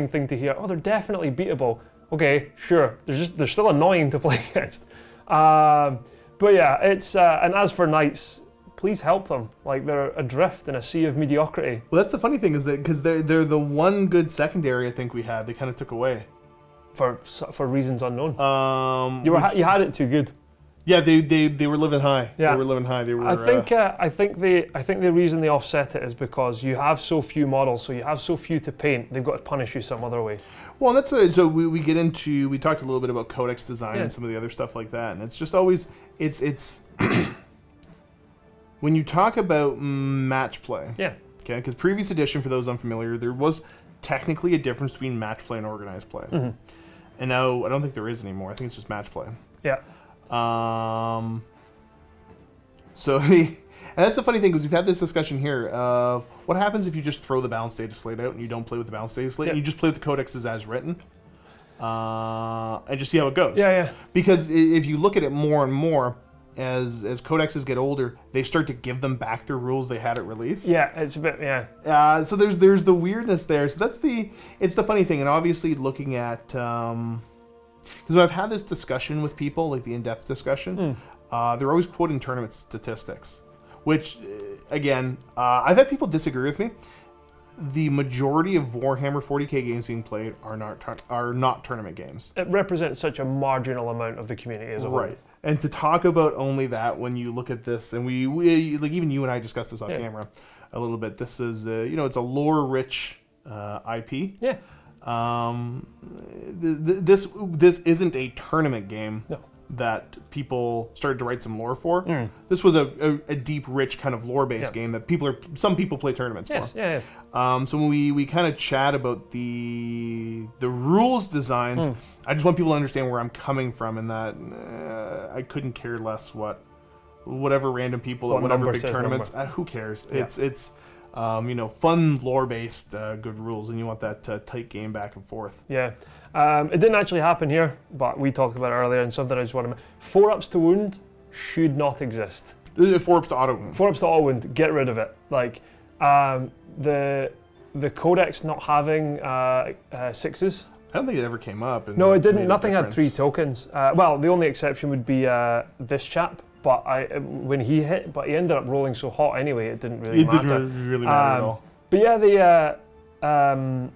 Speaker 4: thing to hear. Oh, they're definitely beatable. Okay, sure. They're still annoying to play against. But yeah, it's and as for knights, please help them. Like, they're adrift in a sea of mediocrity.
Speaker 1: Well, that's the funny thing, is that because they're the one good secondary I think we had, they kind of took away
Speaker 4: for reasons unknown. You had it too good.
Speaker 1: Yeah, they were living high.
Speaker 4: Yeah.
Speaker 1: They were living high. They were.
Speaker 4: I think the reason they offset it is because you have so few models, so you have so few to paint. They've got to punish you some other way.
Speaker 1: Well, that's what, so we get into. We talked a little bit about codex design and some of the other stuff like that, and it's just always it's when you talk about match play.
Speaker 4: Yeah.
Speaker 1: Okay, because previous edition, for those unfamiliar, there was technically a difference between match play and organized play, and now I don't think there is anymore. I think it's just match play.
Speaker 4: Yeah.
Speaker 1: So, and that's the funny thing, because we've had this discussion here of what happens if you just throw the balanced data slate out and you don't play with the balanced data slate, and you just play with the codexes as written, and just see how it goes.
Speaker 4: Yeah.
Speaker 1: Because if you look at it more and more, as codexes get older, they start to give them back their rules they had at release.
Speaker 4: Yeah, it's a bit,
Speaker 1: so there's the weirdness there. So it's the funny thing, and obviously looking at, because I've had this discussion with people, like the in-depth discussion, they're always quoting tournament statistics, which, again, I've had people disagree with me. the majority of Warhammer 40k games being played are not tournament games.
Speaker 4: It represents such a marginal amount of the community as a whole.
Speaker 1: Right. And to talk about only that when you look at this, and we like even you and I discussed this on camera a little bit. This is it's a lore-rich IP.
Speaker 4: Yeah.
Speaker 1: This isn't a tournament game.
Speaker 4: No.
Speaker 1: That people started to write some lore for. This was a deep, rich kind of lore-based game that some people play tournaments for.
Speaker 4: Yeah.
Speaker 1: So when we kind of chat about the rules designs, I just want people to understand where I'm coming from, and that I couldn't care less whatever random people at whatever big tournaments. Who cares? Yeah. It's fun lore-based good rules, and you want that tight game back and forth.
Speaker 4: Yeah. It didn't actually happen here, but we talked about it earlier, and something I just want to... 4-ups to wound should not exist.
Speaker 1: 4-ups to auto wound.
Speaker 4: 4-ups to auto wound, get rid of it. Like, the codex not having 6s.
Speaker 1: I don't think it ever came up.
Speaker 4: No, it didn't. Nothing had 3 tokens. Well, the only exception would be this chap, but when he hit, but he ended up rolling so hot anyway, it didn't really matter. It didn't really matter at all. But yeah,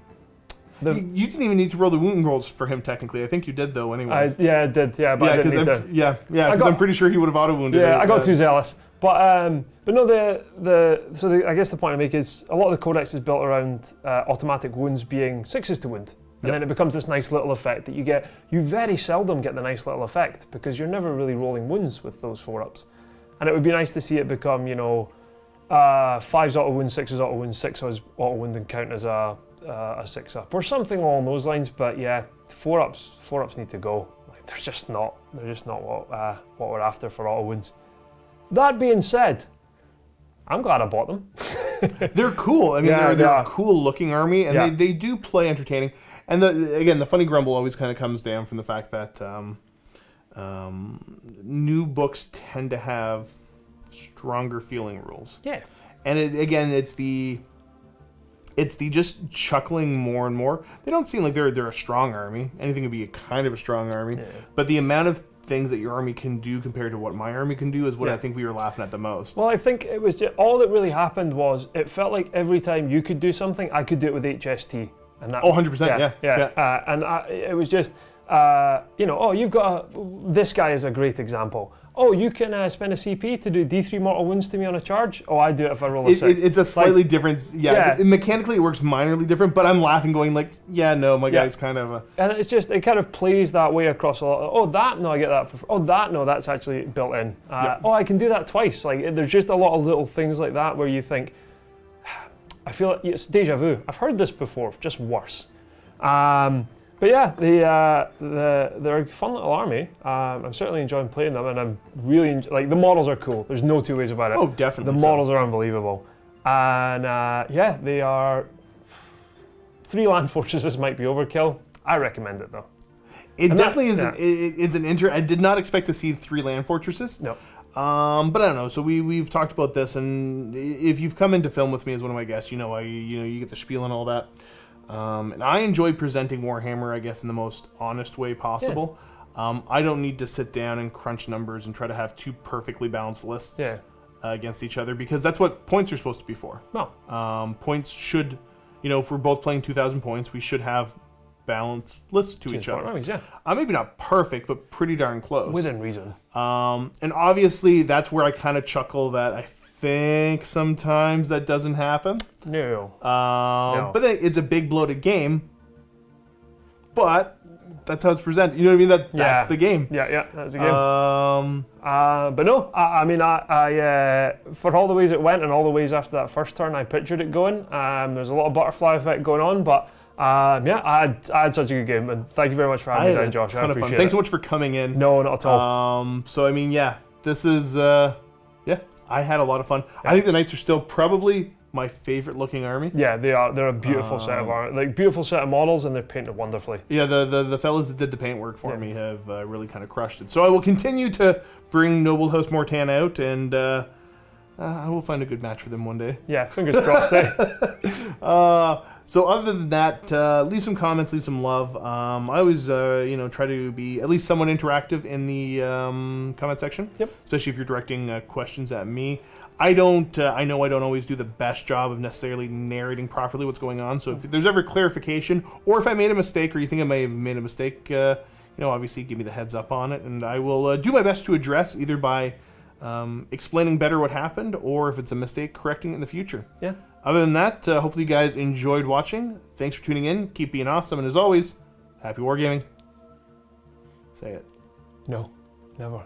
Speaker 1: you didn't even need to roll the wound rolls for him, technically. I think you did, though, anyways.
Speaker 4: I did, but I didn't need to.
Speaker 1: Because I'm pretty sure he would have auto-wounded it.
Speaker 4: Yeah, I got too zealous. But no, I guess the point I make is a lot of the codex is built around automatic wounds being 6s to wound. And then it becomes this nice little effect that you get. You very seldom get the nice little effect because you're never really rolling wounds with those 4-ups. And it would be nice to see it become, 5s auto wound, 6s auto wound, 6s auto wound and count as a 6-up or something along those lines. But yeah, 4-ups need to go. Like, they're just not what we're after for auto wounds. That being said, I'm glad I bought them.
Speaker 1: They're cool. I mean, they're a cool looking army, and they do play entertaining. And the funny grumble always kind of comes down from the fact that new books tend to have stronger feeling rules.
Speaker 4: Yeah.
Speaker 1: And it's the just chuckling more and more. They don't seem like they're a strong army. Anything would be a kind of a strong army. Yeah. But the amount of things that your army can do compared to what my army can do is what I think we were laughing at the most.
Speaker 4: Well, I think it was just, all that really happened was it felt like every time you could do something, I could do it with HST. And that,
Speaker 1: 100%,
Speaker 4: yeah. It was just, you've got this guy is a great example. Oh, you can spend a CP to do D3 mortal wounds to me on a charge? Oh, I do it if I roll a 6.
Speaker 1: It's a slightly different, mechanically it works minorly different, but I'm laughing going like, my guy's kind of a...
Speaker 4: And it's just, it kind of plays that way across a lot. I get that. That's actually built in. Oh, I can do that twice. Like, there's just a lot of little things like that where you think, I feel like it's deja vu. I've heard this before, just worse. But yeah, they're a fun little army. I'm certainly enjoying playing them, and I'm really the models are cool. There's no two ways about it.
Speaker 1: Oh, definitely.
Speaker 4: The models are unbelievable, and they are. 3 land fortresses might be overkill. I recommend it though.
Speaker 1: It definitely is. It's an I did not expect to see 3 land fortresses.
Speaker 4: No.
Speaker 1: But I don't know. So we've talked about this, and if you've come in to film with me as one of my guests, you get the spiel and all that. And I enjoy presenting Warhammer, I guess, in the most honest way possible. Yeah. I don't need to sit down and crunch numbers and try to have 2 perfectly balanced lists against each other, because that's what points are supposed to be for.
Speaker 4: No.
Speaker 1: Points should, if we're both playing 2,000 points, we should have balanced lists to each other.
Speaker 4: Armies, yeah.
Speaker 1: Maybe not perfect, but pretty darn close.
Speaker 4: Within reason.
Speaker 1: And obviously, that's where I kind of chuckle that I think sometimes that doesn't happen.
Speaker 4: No.
Speaker 1: But it's a big bloated game. But that's how it's presented. You know what I mean? That's the game.
Speaker 4: Yeah, that's the game. But no, I for all the ways it went and all the ways after that first turn, I pictured it going. There's a lot of butterfly effect going on, but I had such a good game, and thank you very much for having me down, Josh. I appreciate it.
Speaker 1: Thanks so much for coming in.
Speaker 4: No, not at all.
Speaker 1: So I mean, this is I had a lot of fun. I think the Knights are still probably my favorite looking army.
Speaker 4: Yeah, they are. They're a beautiful set of beautiful set of models, and they're painted wonderfully. Yeah,
Speaker 1: the fellas that did the paint work for me have really kind of crushed it. So I will continue to bring Noble House Mortan out, and I will find a good match for them one day.
Speaker 4: Yeah, fingers crossed.
Speaker 1: So other than that, leave some comments, leave some love. I always, try to be at least somewhat interactive in the comment section.
Speaker 4: Yep.
Speaker 1: Especially if you're directing questions at me. I don't. I know I don't always do the best job of necessarily narrating properly what's going on. So if there's ever clarification, or if I made a mistake, or you think I may have made a mistake, you know, obviously give me the heads up on it, and I will do my best to address either by explaining better what happened, or if it's a mistake, correcting it in the future.
Speaker 4: Yeah.
Speaker 1: Other than that, hopefully you guys enjoyed watching. Thanks for tuning in. Keep being awesome, and as always, happy wargaming. Say it.
Speaker 4: No, never.